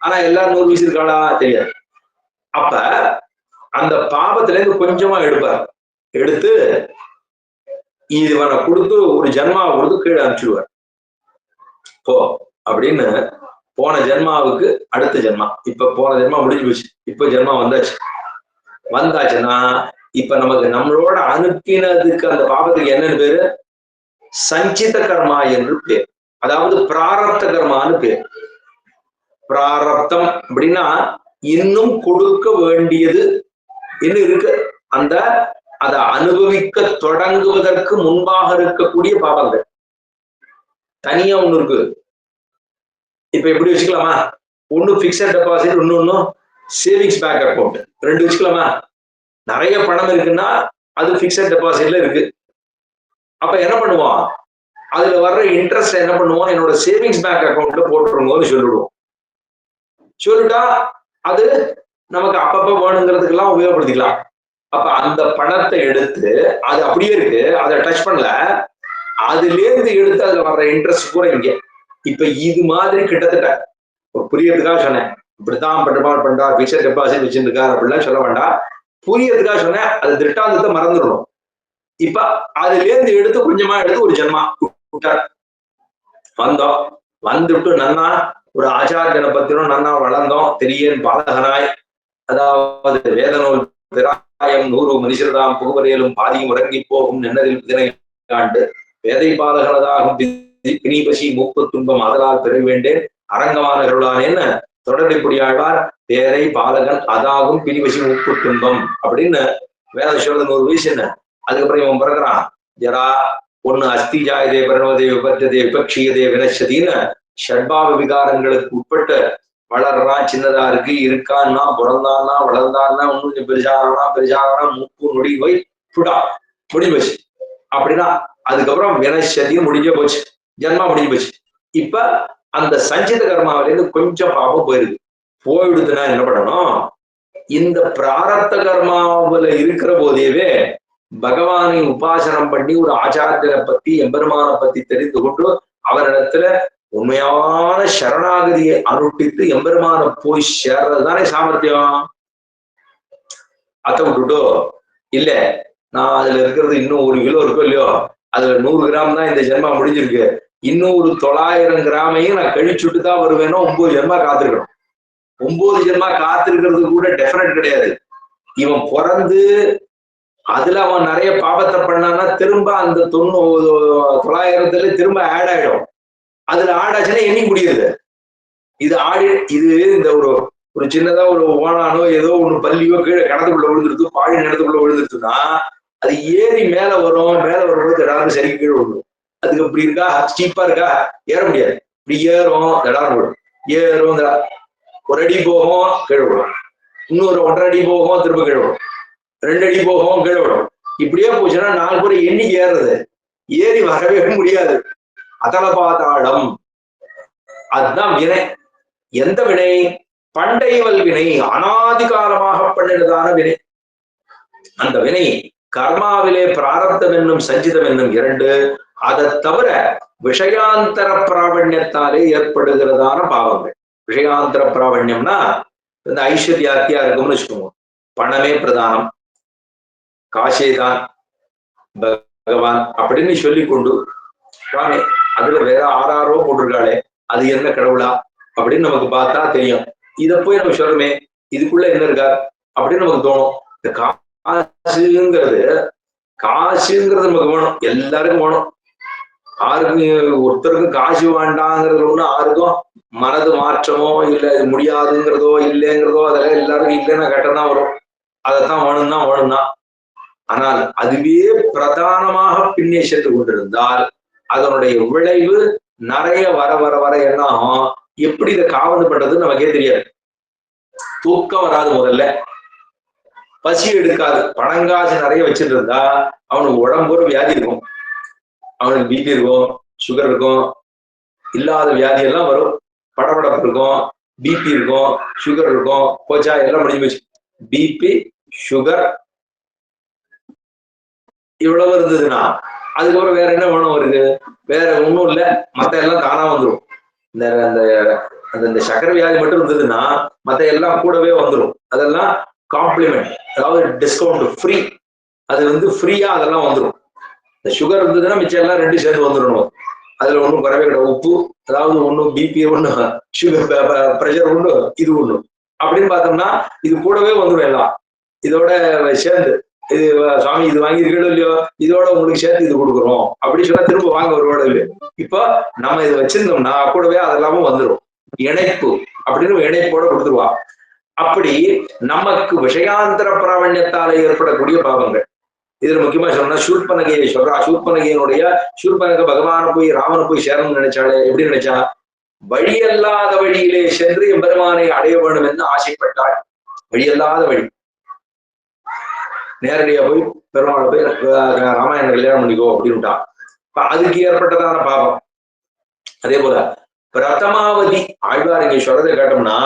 ஆனா எல்லாரும் 100 வயசு இருக்காளா? தெரியாது. அப்ப அந்த பாவத்துல இருந்து கொஞ்சமா எடுப்பார். எடுத்து இவனை கொடுத்து ஒரு ஜென்மாவை கொடுத்து கீழே அனுப்பிச்சுடுவார். போ அப்படின்னு. போன ஜென்மாவுக்கு அடுத்த ஜென்மா. இப்ப போன ஜென்மா முடிஞ்சு போச்சு, இப்ப ஜென்மா வந்தாச்சுன்னா இப்ப நமக்கு நம்மளோட அனுப்பினதுக்கு அந்த பாவத்துக்கு என்னன்னு பேரு? சஞ்சித கர்மா என்று பேர். அதாவது பிராரப்த கர்மான்னு பேர். பிராரப்தம் அப்படின்னா இன்னும் கொடுக்க வேண்டியது இன்னும் இருக்கு. அந்த அதை அனுபவிக்க தொடங்குவதற்கு முன்பாக இருக்கக்கூடிய பாவங்கள் தனியா ஒண்ணு இருக்கு. இப்ப எப்படி வச்சுக்கலாமா? ஒண்ணு பிக்சட் டெபாசிட், இன்னொன்னு சேவிங்ஸ் பேங்க் அக்கௌண்ட், ரெண்டு வச்சுக்கலாமா? நிறைய பணம் இருக்குன்னா அது பிக்சட் டெபாசிட்ல இருக்கு. அப்ப என்ன பண்ணுவோம், அதுல வர்ற இன்ட்ரெஸ்ட் என்ன பண்ணுவோம், என்னோட சேவிங்ஸ் பேங்க் அக்கௌண்ட்ல போட்டுருங்கன்னு சொல்லிடுவோம். சொல்லிட்டா அது நமக்கு அப்பப்ப வேணுங்கிறதுக்கு எல்லாம் உபயோகப்படுத்திக்கலாம். அப்ப அந்த பணத்தை எடுத்து அது அப்படியே இருக்கு, அதை டச் பண்ணல, அதுல இருந்து எடுத்து அதுல வர்ற இன்ட்ரெஸ்ட் கூட இங்க. இப்ப இது மாதிரி கிட்டத்தட்ட புரியறதுக்காக சொன்னேன். இப்படித்தான் பண்றா பிக்சட் டெபாசிட் வச்சிருக்காரு அப்படிலாம் சொல்ல வேண்டாம், புரியறதுக்காக சொன்னேன். அது திட்டாந்தத்தை மறந்துடணும். இப்ப அதுல இருந்து எடுத்து கொஞ்சமா எடுத்து ஒரு ஜென்மா வந்தோம். வந்துட்டு நன்னா ஒரு ஆச்சாரியனை பத்தினும் நன்னா வளர்ந்தோம். தெரியன் பாலகனாய், அதாவது வேதநூல் ஆயம் 100 மனுஷர்தாம் புகுவரையிலும் பாதியும் உறங்கி போகும் நின்னதில் 15 ஆண்டு வேதை பாலகனதாகும் பிணிபசி மூப்பு துன்பம் அதலால் பெற வேண்டேன் அரங்கமான கருளானேன்னு தொடர்புடைய ஆழ்வார் பேரை பாலகன் அதாகும் பிணிபசி மூப்பு துன்பம் அப்படின்னு வேத சொல்றது 100 வயசு என்ன. அதுக்கப்புறம் இவன் பிறகுறான் ஜரா ஒண்ணு அஸ்தி ஜாயதே பிரணவதே விபத்ததே விபக்ஷியதே வினச்சதின்னு ஷட்பாவ விகாரங்களுக்கு உட்பட்டு வளர்றான், சின்னதா இருக்கு, இருக்கான்னா, பிறந்தான்னா, வளர்ந்தான்னா, இன்னும் பெருசானா மூப்பு நொடி போய் புடா முடிஞ்சு போச்சு. அப்படின்னா அதுக்கப்புறம் வினச்சதியும் முடிஞ்ச போச்சு, ஜென்மா முடிஞ்சு போச்சு. இப்ப அந்த சஞ்சித கர்மாவிலேருந்து கொஞ்சம் பாவம் போயிருக்கு. போயிடுதுன்னா என்ன பண்ணணும், இந்த பிராரத்த கர்மாவில இருக்கிற போதேவே பகவானை உபாசனம் பண்ணி ஒரு ஆச்சாரியரை பத்தி எம்பெருமானை பத்தி தெரிந்து கொண்டு அவரிடத்துல உண்மையான சரணாகதியை அனுஷ்டித்து எம்பெருமான போய் சேர்றதுதானே சாமர்த்தியம். அத்தை விட்டுட்டோ இல்ல நான் அதுல இருக்கிறது இன்னும் 1 கிலோ இருக்கோ இல்லையோ, அதுல 100 கிராம் தான் இந்த ஜென்மா முடிஞ்சிருக்கு, இன்னும் ஒரு 900 கிராமையும் நான் கழிச்சுட்டு தான் வருவேனோ 9 ஜென்மா காத்திருக்கணும். 9 ஜென்மா காத்திருக்கிறது கூட டெஃபினட் கிடையாது. இவன் பிறந்து அதுல அவன் நிறைய பாபத்தை பண்ணான்னா திரும்ப அந்த 900 திரும்ப ஆட் ஆயிடும். அதுல ஆடாச்சுன்னா எண்ணி முடியுது. இது இந்த ஒரு சின்னதா ஒரு ஓனானோ ஏதோ ஒண்ணு பள்ளியோ கீழே கிணத்துக்குள்ள விழுந்துருது, பாடி நிலத்துக்குள்ள விழுந்துருச்சுன்னா அது ஏறி மேல வரும்போது தடாரம் சரி கீழே விழுந்துடும். அதுக்கு இப்படி இருக்கா, ஸ்டீப்பா இருக்கா, ஏற முடியாது. இப்படி ஏறும் தடாரம் விடும், ஏறும் 1 அடி போகும் கீழே விடும், இன்னொரு 1.5 அடி போகும் திரும்ப கீழே விடும், 2 அடி போகும் கீழே விடும். இப்படியே போச்சுன்னா 4 பேர் எண்ணிக்கை ஏறுறது, ஏறி வரவே முடியாது. அதலபாதாளம். அதுதான் வினை. எந்த வினை? பண்டைவல் வினை, அனாதிகாலமாக பண்ணினதான வினை. அந்த வினை கர்மாவிலே பிராரப்தம் என்னும் சஞ்சிதம் என்னும் 2, அதை தவிர விஷயாந்தர பிராவண்யத்தாலே ஏற்படுகிறதான பாவங்கள். விஷயாந்தர பிராவண்யம்னா இந்த ஐஸ்வர்யாத்தியா இருக்கும்னு வச்சுக்கோங்க, பணமே பிரதானம், காசேதான் பகவான் அப்படின்னு சொல்லிக்கொண்டு சுவாமி அதுல வேற ஆறாரோ போட்டிருக்காளே அது என்ன கடவுளா அப்படின்னு நமக்கு பார்த்தா தெரியும். இத போய் நம்ம சொல்றோமே இதுக்குள்ள என்ன இருக்கா அப்படின்னு நமக்கு தோணும். இந்த காசுங்கிறது நமக்கு வேணும், எல்லாருக்கும் வேணும். யாருக்கும் ஒருத்தருக்கும் காசு வேண்டாங்கிறது ஒண்ணு, யாருக்கும் மனது மாற்றமோ இல்ல முடியாதுங்கிறதோ இல்லைங்கிறதோ அதெல்லாம் எல்லாருக்கும் இல்லைன்னா கட்டதான் வரும். அதைத்தான் வேணும்தான். ஆனால் அதுவே பிரதானமாக பின்னே சென்று கொண்டிருந்தால் அதனுடைய விளைவு நிறைய வர என்ன ஆகும், எப்படி இதை காவந்து பண்றதுன்னு நமக்கே தெரியாது. தூக்கம் வராது, முதல்ல பசி எடுக்காது. பணங்காசு நிறைய வச்சுட்டு இருந்தா அவனுக்கு உடம்பு ஒரு வியாதி இருக்கும், அவனுக்கு பிபி இருக்கும், சுகர் இருக்கும், இல்லாத வியாதி எல்லாம் வரும். படபடப்பு இருக்கும், பிபி இருக்கும், சுகர் இருக்கும், போச்சா எல்லாம் முடிஞ்சு போச்சு. பிபி சுகர் இவ்வளவு இருந்ததுன்னா அதுக்கப்புறம் வேற என்ன வேணும் இருக்கு, வேற ஒண்ணும் இல்லை, மத்த எல்லாம் தானா வந்துடும். இந்த சக்கரை வியாதி மட்டும் இருந்ததுன்னா மத்த எல்லாம் கூடவே வந்துடும். அதெல்லாம் காம்ப்ளிமெண்ட், அதாவது டிஸ்கவுண்ட், ஃப்ரீ. அது ஃப்ரீயா அதெல்லாம் வந்துடும். இந்த சுகர் இருந்ததுன்னா மிச்சம் எல்லாம் 2 சேர்ந்து வந்துடணும். அதுல ஒன்றும் குறைவே கிடையாது. உப்பு அதாவது ஒன்றும் பிபி ஒண்ணு, சுகர் ப்ரெஷர் ஒண்ணு, இது ஒண்ணு அப்படின்னு பார்த்தோம்னா இது கூடவே வந்துடும் எல்லாம் இதோட சேர்ந்து. இது சுவாமி இது வாங்கியிருக்கோ இல்லையோ, இதோட உங்களுக்கு சேர்த்து இது கொடுக்குறோம் அப்படின்னு சொன்னா திரும்ப வாங்க வருவாடு இல்லையோ. இப்போ நம்ம இதை வச்சிருந்தோம்னா கூடவே அதெல்லாமும் வந்துடும். இணைப்பு அப்படின்னு இணைப்போட கொடுத்துருவா. அப்படி நமக்கு விஷயாந்தர பிராவண்யத்தால ஏற்படக்கூடிய பாவங்கள். இதுல முக்கியமா சொல்லணும்னா சூர்பனகையை சொல்றா. சூர்பனக பகவானை போய் ராமனை போய் சேரணும்னு நினைச்சாலே எப்படி நினைச்சா, வழியல்லாத வழியிலே சென்று எம்பெருமானை அடைய வேண்டும் என்று ஆசைப்பட்டாள். வழியல்லாத வழி, நேரடியா போய் பெருமாளை போய் ராமாயண கல்யாணம் பண்ணிக்கோ அப்படின்ட்டா. அதுக்கு ஏற்பட்டதான பாவம். அதே போல பிரதமாவதி ஆழ்வார் இங்க சொல்றதை கேட்டோம்னா,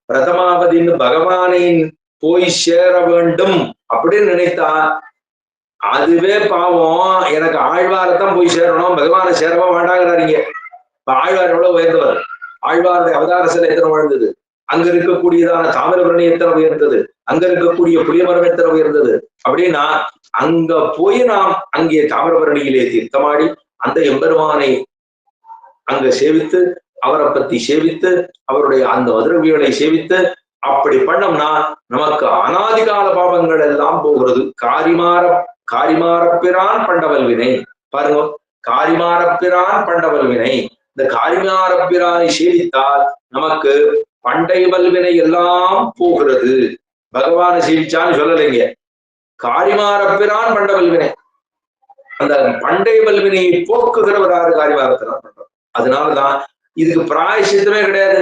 பிரதமாவதின்னு பகவானை போய் சேர வேண்டும் அப்படின்னு நினைத்தா அதுவே பாவம். எனக்கு ஆழ்வாரத்தான் போய் சேரணும், பகவானை சேரவா வேண்டாங்கிறாருங்க. இப்ப ஆழ்வார் எவ்வளவு உயர்ந்தவர், ஆழ்வாருடைய அவதார சிலை எத்தனை உயர்ந்தது, அங்க இருக்கக்கூடியதான தாமிரபரணி எத்தனை உயர்ந்தது, அங்க இருக்கக்கூடிய புளியமரம் எத்தனை உயர்ந்தது அப்படின்னா அங்க போய் நாம் அங்கே தாமிரபரணியிலே தீர்த்தமாடி அந்த எம்பெருமானை அங்க சேவித்து அவரை பத்தி சேவித்து அவருடைய அந்த மதுரவியலை சேவித்து அப்படி பண்ணோம்னா நமக்கு அனாதிகால பாவங்கள் எல்லாம் போகிறது. காரிமாரப்பிரான் பண்டவல் வினை. பாருங்க, காரிமாரப்பிரான் பண்டவல் வினை. இந்த காரிமாரப்பிரானை சேவித்தால் நமக்கு பண்டை வல்வினை எல்லாம் போகிறது. பகவானை சேவிச்சான்னு சொல்லலைங்க, காரிமாரப்பிரான் பண்டவல் வினை. அந்த பண்டை வல்வினையை போக்குகிறவராறு காரிமாரப்பிரான் பண்றோம். அதனாலதான் இதுக்கு பிராயசித்தமே கிடையாது,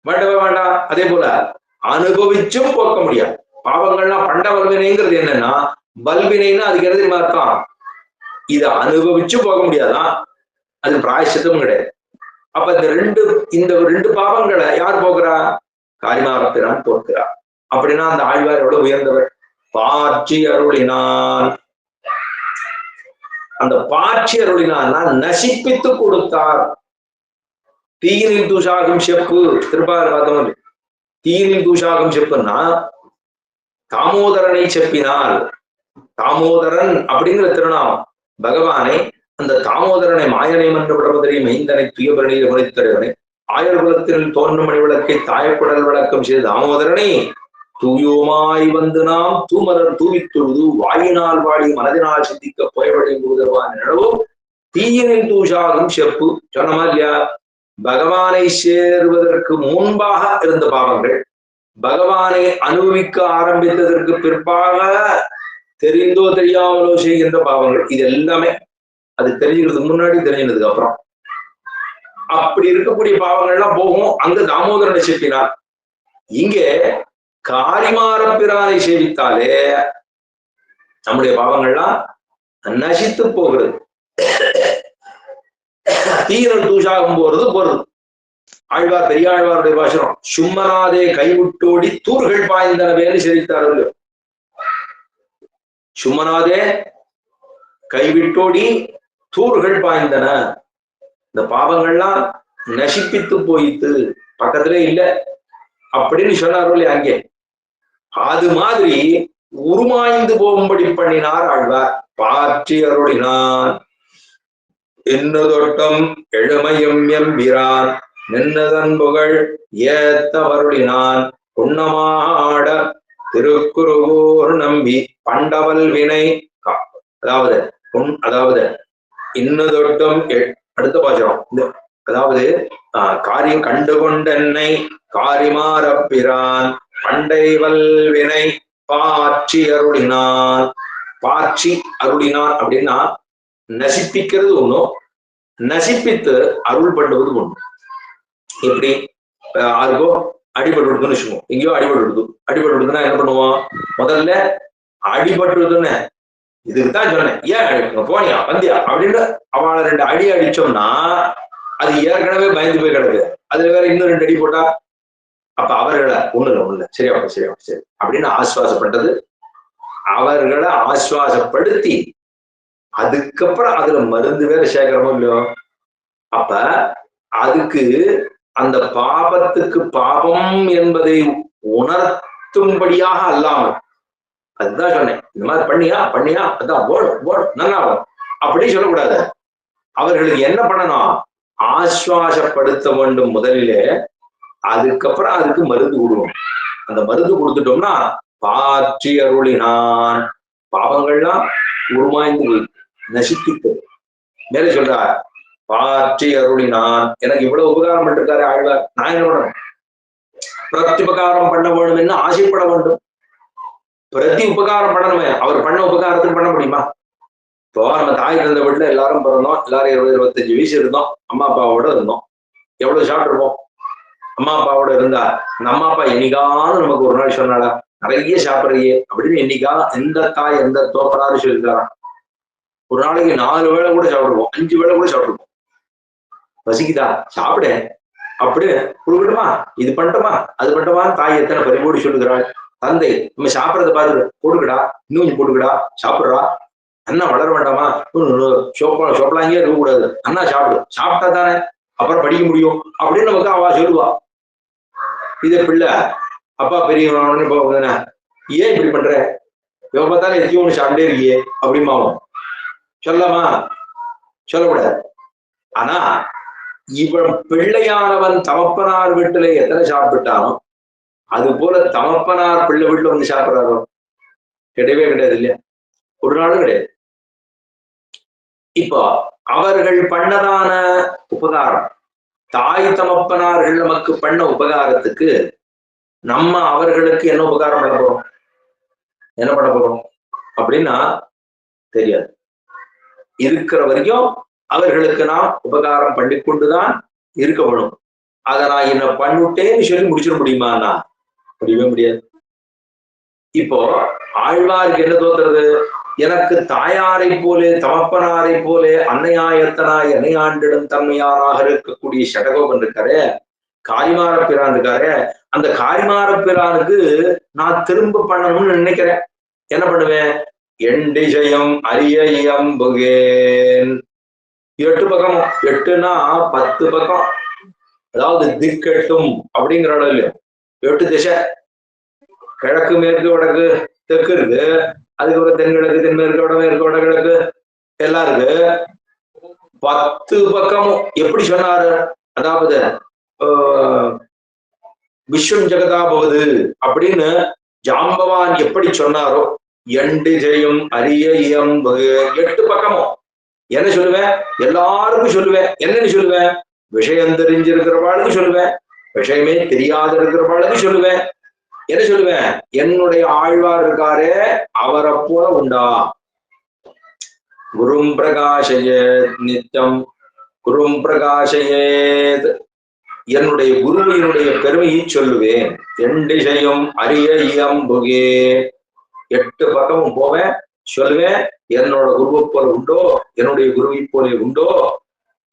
வேண்டவே வேண்டாம். அதே போல அனுபவிச்சும் போக்க முடியாது. பாவங்கள்லாம் பண்ட வல்வினைங்கிறது என்னன்னா, வல்வினைன்னா அதுக்கு என்ன தெரியுமா அர்த்தம்? இதை அனுபவிச்சும் போக முடியாதான், அது பிராயசித்தமும் கிடையாது. அப்ப இந்த ரெண்டு பாவங்களை யார் போக்குறா? காரிமாரப்பிரான் போக்குறார். அப்படின்னா அந்த ஆழ்வார் எவ்வளவு உயர்ந்தவர். பாட்சி அருளினான். அந்த பாட்சி அருளினான்னா நசிப்பித்து கொடுத்தார். தீயினில் தூஷாகும் செப்பு, திருப்பாறு பார்த்தோம். தீயினில் தூஷாகும் செப்புன்னா தாமோதரனை செப்பினால். தாமோதரன் அப்படிங்கிற திருநாமம் பகவானை, அந்த தாமோதரனை மாயனை மன்று விடவதறி மைந்தனை துயபரணியில் முனைத்தருவனை ஆயர் குலத்தில் தோன்றும் மணி விளக்கை தாயக்குடல் விளக்கம் செய்த தாமோதரனை தூயோமாய் வந்து நாம் தூமலர் தூவித்தொழுது வாயினால் வாடி மனதினால் சிந்திக்க புயவழி முழுதவான் நிலவும் தீயினில் தூஷாகும் செப்பு. சொன்னமா இல்லையா? பகவானை சேருவதற்கு முன்பாக இருந்த பாவங்கள், பகவானை அனுபவிக்க ஆரம்பித்ததற்கு பிற்பாக தெரிந்தோ தெரியாமலோ செய்கின்ற பாவங்கள், இது எல்லாமே அது தெரிஞ்சுக்கிறதுக்கு முன்னாடி தெரிஞ்சதுக்கு அப்புறம் அப்படி இருக்கக்கூடிய பாவங்கள்லாம் போகும். அங்க தாமோதரனை செப்பினார். இங்கே காரிமாரப்பிரானை சேவித்தாலே நம்முடைய பாவங்கள்லாம் நசித்து போகிறது. தீயினல் தூஷாகும் போறது. ஆழ்வார் பெரியாழ்வாருடைய பாசனம், சும்மனாதே கைவிட்டோடி தூர்கள் பாய்ந்தனவேன்னு சேவித்தார்கள். சும்மனாதே கைவிட்டோடி தூர்கள் பாய்ந்தன. இந்த பாவங்கள்லாம் நசிப்பித்து போயிட்டு பக்கத்திலே இல்ல அப்படின்னு சொன்னார்கள் அங்கே. அது மாதிரி உருமாய்ந்து போகும்படி பண்ணினார் ஆழ்வார். பாற்றி அருளினான். என்னதொட்டம் எழுமையும் எம்பிரான் நின்னதன் புகழ் ஏத்தவருளினான். உண்ணமாட திருக்குறுகூர் நம்பி பண்டவல் வினை. அதாவது இன்னதொட்டம் அடுத்த பாசுரம். அதாவது காரியம் கண்டுகொண்டென்னை காரிமாரப்பிரான் பண்டை வல்வினை பாற்றி அருளினான். பாற்றி அருளினான் அப்படின்னா நசிப்பிக்கிறது ஒண்ணும், நசிப்பித்து அருள் பண்ணுவது ஒண்ணு. எப்படி? யாருக்கோ அடிபட்டு விடுதுன்னு வச்சுக்கோம், எங்கேயோ அடிபட்டு விடுதுன்னா என்ன பண்ணுவோம்? முதல்ல அடிபட்டுதுன்னு இதுக்குத்தான் சொன்னேன், ஏன் போனியா வந்தியா அப்படின்னு அவளை 2 அடி அடிச்சோம்னா அது ஏற்கனவே பயந்து போய் கிடக்கு. அதுல வேற இன்னும் 2 அடி போட்டா அப்ப அவர்களை ஒண்ணு சரியா சரி அப்படின்னு ஆசுவாசப்பட்டது. அவர்களை ஆசுவாசப்படுத்தி அதுக்கப்புறம் அதுல மருந்து வேற சேர்க்கிறோமோ இல்லையோ, அப்ப அதுக்கு அந்த பாபத்துக்கு பாபம் என்பதை உணர்த்தும்படியாக அல்லாமல், அதுதான் சொன்னேன், இந்த மாதிரி பண்ணியா அதான் போடு நல்லா அப்படின்னு சொல்லக்கூடாது. அவர்களுக்கு என்ன பண்ணணும்? ஆசுவாசப்படுத்த வேண்டும் முதலிலே, அதுக்கப்புறம் அதுக்கு மருந்து கொடுக்கணும். அந்த மருந்து கொடுத்துட்டோம்னா பாற்றி அருளினான். பாவங்கள்லாம் உருமாய்ந்து நசிப்பித்து மேல சொல்றார். பாற்றி அருளினான். எனக்கு இவ்வளவு உபகாரம் பண்ணிருக்காரு ஆழ்வார், நான் என்ன பண்ணணும்? பிரதி உபகாரம் பண்ண வேண்டும் என்று ஆசைப்பட வேண்டும். பிரதி உபகாரம் பண்ணணுமே. அவர் பண்ண உபகாரத்துக்கு பண்ண முடியுமா? இப்போ நம்ம தாய் இருந்த வீட்டுல எல்லாரும் பிறந்தோம், எல்லாரும் 20-25 வயசு இருந்தோம், அம்மா அப்பாவோட இருந்தோம். எவ்வளவு சாப்பிட்டுருப்போம்? அம்மா அப்பாவோட இருந்தா அந்த அம்மா அப்பா என்னைக்காவது நமக்கு ஒரு நாள் சொன்னாடா நிறைய சாப்பிட்றியே அப்படின்னு என்னைக்கா எந்த தாய் எந்த தோப்பனாரும் சொல்லியிருக்காராம். ஒரு நாளைக்கு 4 வேளை கூட சாப்பிடுவோம், 5 வேளை கூட சாப்பிடுவோம். பசிக்குதா சாப்பிடு அப்படி கொடுக்கட்டுமா, இது பண்ணட்டுமா அது பண்ணட்டுமான்னு தாய் எத்தனை பரிமோடி சொல்லுகிறாள். தந்தை நம்ம சாப்பிட்றத பாரு, போட்டுக்கடா இன்னும் கொஞ்சம் போட்டுக்கடா சாப்பிடுறா, அண்ணா வளர வேண்டாமா, சோப்பலாங்கே இருக்கக்கூடாது, அண்ணா சாப்பிட்டா தானே அப்புறம் படிக்க முடியும் அப்படின்னு நமக்கு அவ சொல்லுவா. இதே பிள்ளை அப்பா பெரியவன ஏன் இப்படி பண்ற, இவன் பார்த்தாலும் எத்தையும் ஒண்ணு சாப்பிட்டே இருக்கியே அப்படிமாவும் சொல்லலாமா? சொல்லக்கூடாது. ஆனா இவன் பிள்ளையானவன் தகப்பனார் வீட்டுல எத்தனை சாப்பிட்டானோ அது போல தமப்பனார் பிள்ளை வீட்டுல வந்து சாப்பிடுறாரோ? கிடையவே கிடையாது இல்லையா? ஒரு நாளும் கிடையாது. இப்போ அவர்கள் பண்ணதான உபகாரம், தாய் தமப்பனார்கள் நமக்கு பண்ண உபகாரத்துக்கு நம்ம அவர்களுக்கு என்ன உபகாரம் பண்ண போறோம்? என்ன பண்ண போறோம் அப்படின்னா தெரியாது. இருக்கிற வரைக்கும் அவர்களுக்கு நாம் உபகாரம் பண்ணிக்கொண்டுதான் இருக்க வேணும். அதை நான் என்ன பண்ணிட்டேன்னு சொல்லி முடிச்சிட முடியுமாண்ணா? முடியவே முடியாது. இப்போ ஆழ்வாருக்கு என்ன தோன்றது? எனக்கு தாயாரை போலே தமப்பனாரை போலே அன்னையாயத்தனாய் அன்னையாண்டிடம் தன்மையாராக இருக்கக்கூடிய ஷடகோபன் இருக்காரு, காரிமார பிரான் இருக்காரு. அந்த காரிமார பிரானுக்கு நான் திரும்ப பண்ணணும்னு நினைக்கிறேன். என்ன பண்ணுவேன்? எண்டிஜயம் அரிய இயம்புகேன். 8 பக்கம், 8னா 10 பக்கம், அதாவது திக்கெட்டும் அப்படிங்கிற அளவுல 8 திசை, கிழக்கு மேற்கு வடக்கு தெற்கு இருக்கு, அதுக்கப்புறம் தென்கிழக்கு தென்மேற்கு வடமேற்கு வடகிழக்கு எல்லாம் இருக்கு. 10 பக்கமும் எப்படி சொன்னாரு? அதாவது விஸ்வம் ஜெகதா போகுது அப்படின்னு ஜாம்பவான் எப்படி சொன்னாரோ, எண்டு ஜெயம் அரிய இயம்பு 8 பக்கமும் என்ன சொல்லுவேன்? எல்லாருக்கும் சொல்லுவேன். என்னன்னு சொல்லுவேன்? விஷயம் தெரிஞ்சிருக்கிறவாளுக்கு சொல்லுவேன், விஷயமே தெரியாத இருக்கிறவாளுக்கு சொல்லுவேன். என்ன சொல்லுவேன்? என்னுடைய ஆழ்வார் இருக்காரே அவரை போல உண்டா? குரும் பிரகாஷயேத் நித்தம் குரும் பிரகாஷயேத். என்னுடைய குருவினுடைய பெருமையை சொல்லுவேன். எண்டிசையும் அரிய இயம்புகே. 8 பக்கமும் போவேன், சொல்லுவேன். என்னோட குருவை போல உண்டோ? என்னுடைய குருவை போல உண்டோ?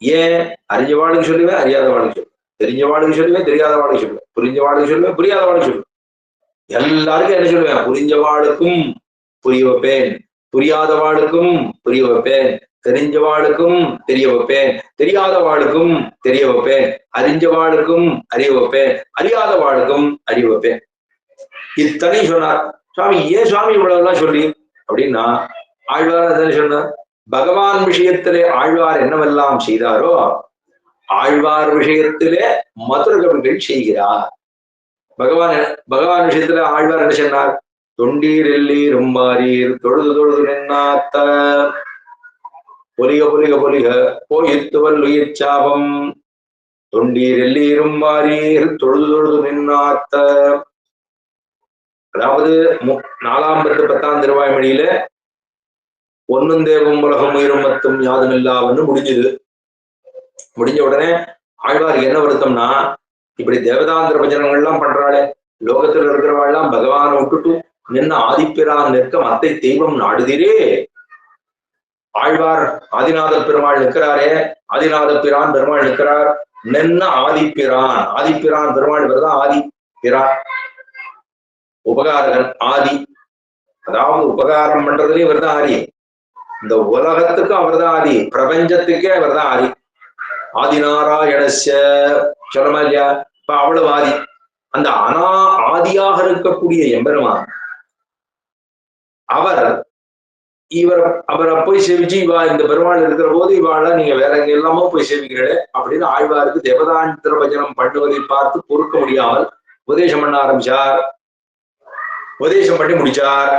ஏன்? அறிஞ்சவாளுக்கு சொல்லுவேன், அறியாத வாழ்க்கை சொல்லுவேன். தெரிஞ்சவாளுக்கு சொல்லுவேன், தெரியாத வாழ்க்கை சொல்லுவேன். புரிஞ்சவாளுக்கு சொல்லுவேன், புரியாத வாழ்க்கை சொல்லுவேன். எல்லாருக்கும் என்ன சொல்லுவேன்? புரிஞ்சவாளுக்கும் புரிய வைப்பேன், புரியாதவாளுக்கும் புரிய வைப்பேன், தெரிஞ்சவாளுக்கும் தெரிய வைப்பேன், தெரியாதவாளுக்கும் தெரிய வைப்பேன், அறிஞ்சவாளுக்கும் அறிய வைப்பேன், அறியாதவாளுக்கும் அறிய வைப்பேன். இத்தனை சொன்னார். சுவாமி ஏன் சுவாமி இவ்வளவு எல்லாம் சொல்லி அப்படின்னா, ஆழ்வார் அதனை சொன்னார். பகவான் விஷயத்திலே ஆழ்வார் என்னவெல்லாம் செய்தாரோ, ஆழ்வார் விஷயத்திலே மதுர கவிகள் செய்கிறார். பகவான் விஷயத்துல ஆழ்வார் என்ன சொன்னார்? தொண்டீர் எல்லீர் உம்மாரீர் தொழுது தொழுது நின்னாத்த பொலிக பொலிக பொலிக போயித்துவல் உயிர் சாபம். தொண்டீர் எல்லீரும் மாறீர் தொழுது தொழுது நின்னாத்த. அதாவது 4ஆம் பத்து 10ஆம் திருவாய்மொழியில ஒன்னும் தேவம் உலகம் உயிரும் மத்தும் யாதுமில்லான்னு முடிஞ்சது. முடிஞ்ச உடனே ஆழ்வாருக்கு என்ன வருத்தம்னா, இப்படி தேவதாந்திர பஜனங்கள் எல்லாம் பண்றாளே, லோகத்துல இருக்கிறவாள்லாம் பகவானை விட்டுட்டு நின்ன ஆதிப்பிரான் நிற்க மத்தை தெய்வம் நாடுதிரே. ஆழ்வார் ஆதிநாத பெருமாள் நிற்கிறாரே, ஆதிநாத பிரான் பெருமாள் நிற்கிறார், நின்ன ஆதிப்பிரான். ஆதிப்பிரான் பெருமாள் இவர்தான் ஆதி பிரான், உபகாரகன் ஆதி. அதாவது உபகாரம் பண்றதுலயும் இவர்தான் ஆதி, இந்த உலகத்துக்கும் அவர்தான் ஆதி, பிரபஞ்சத்துக்கே அவர்தான் ஆதி. ஆதிநாராயணஸ்ய சொல்லமா இல்லையா? இப்ப அவ்வளவு ஆதி. அந்த ஆதியாக இருக்கக்கூடிய எம்பெருமான் அவரை போய் சேவிச்சு, இவா இந்த பெருமாள் இருக்கிற போது இவாள நீங்க வேற எங்க எல்லாமோ போய் சேவிக்கிறீர்களே அப்படின்னு ஆழ்வாருக்கு தேவதாந்திர பஜனம் பண்ணுவதை பார்த்து பொறுக்க முடியாமல் உபதேசம் பண்ண ஆரம்பிச்சார். உபதேசம் பண்ணி முடிச்சார்.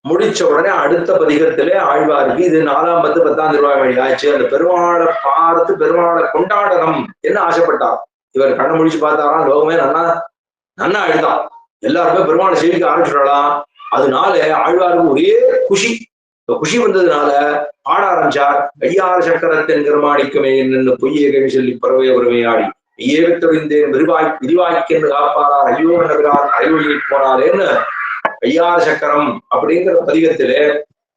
முடிச்ச உடனே அடுத்த பதிகத்திலே ஆழ்வாருக்கு இது 4ஆம் பத்து 10ஆம் திருவாய்மொழி ஆச்சு. அந்த பெருமாளை பார்த்து பெருமாளை கொண்டாடணும் என்ன ஆசைப்பட்டார். இவர் கண்ணை முடிச்சு பார்த்தாராம், லோகமே நன்னா அழுதான், எல்லாருமே பெருமாளை சேவிக்க ஆரம்பிச்சுடலாம். அதனால ஆழ்வாருக்கு ஒரே குஷி. குஷி வந்ததுனால பாட ஆரம்பிச்சார். ஐயாறு சக்கரத்தின் நிர்மாணிக்குமே என்று பொய்யே கவி சொல்லி பறவை உரிமையாடி ஐயேவித்தொழிந்தேன் விரிவாய்க்கென்று காப்பாரார் ஐயோ நகரார் அறைவழியை போனாரேன்னு ஐயாறு சக்கரம் அப்படிங்கிற பதிகத்திலே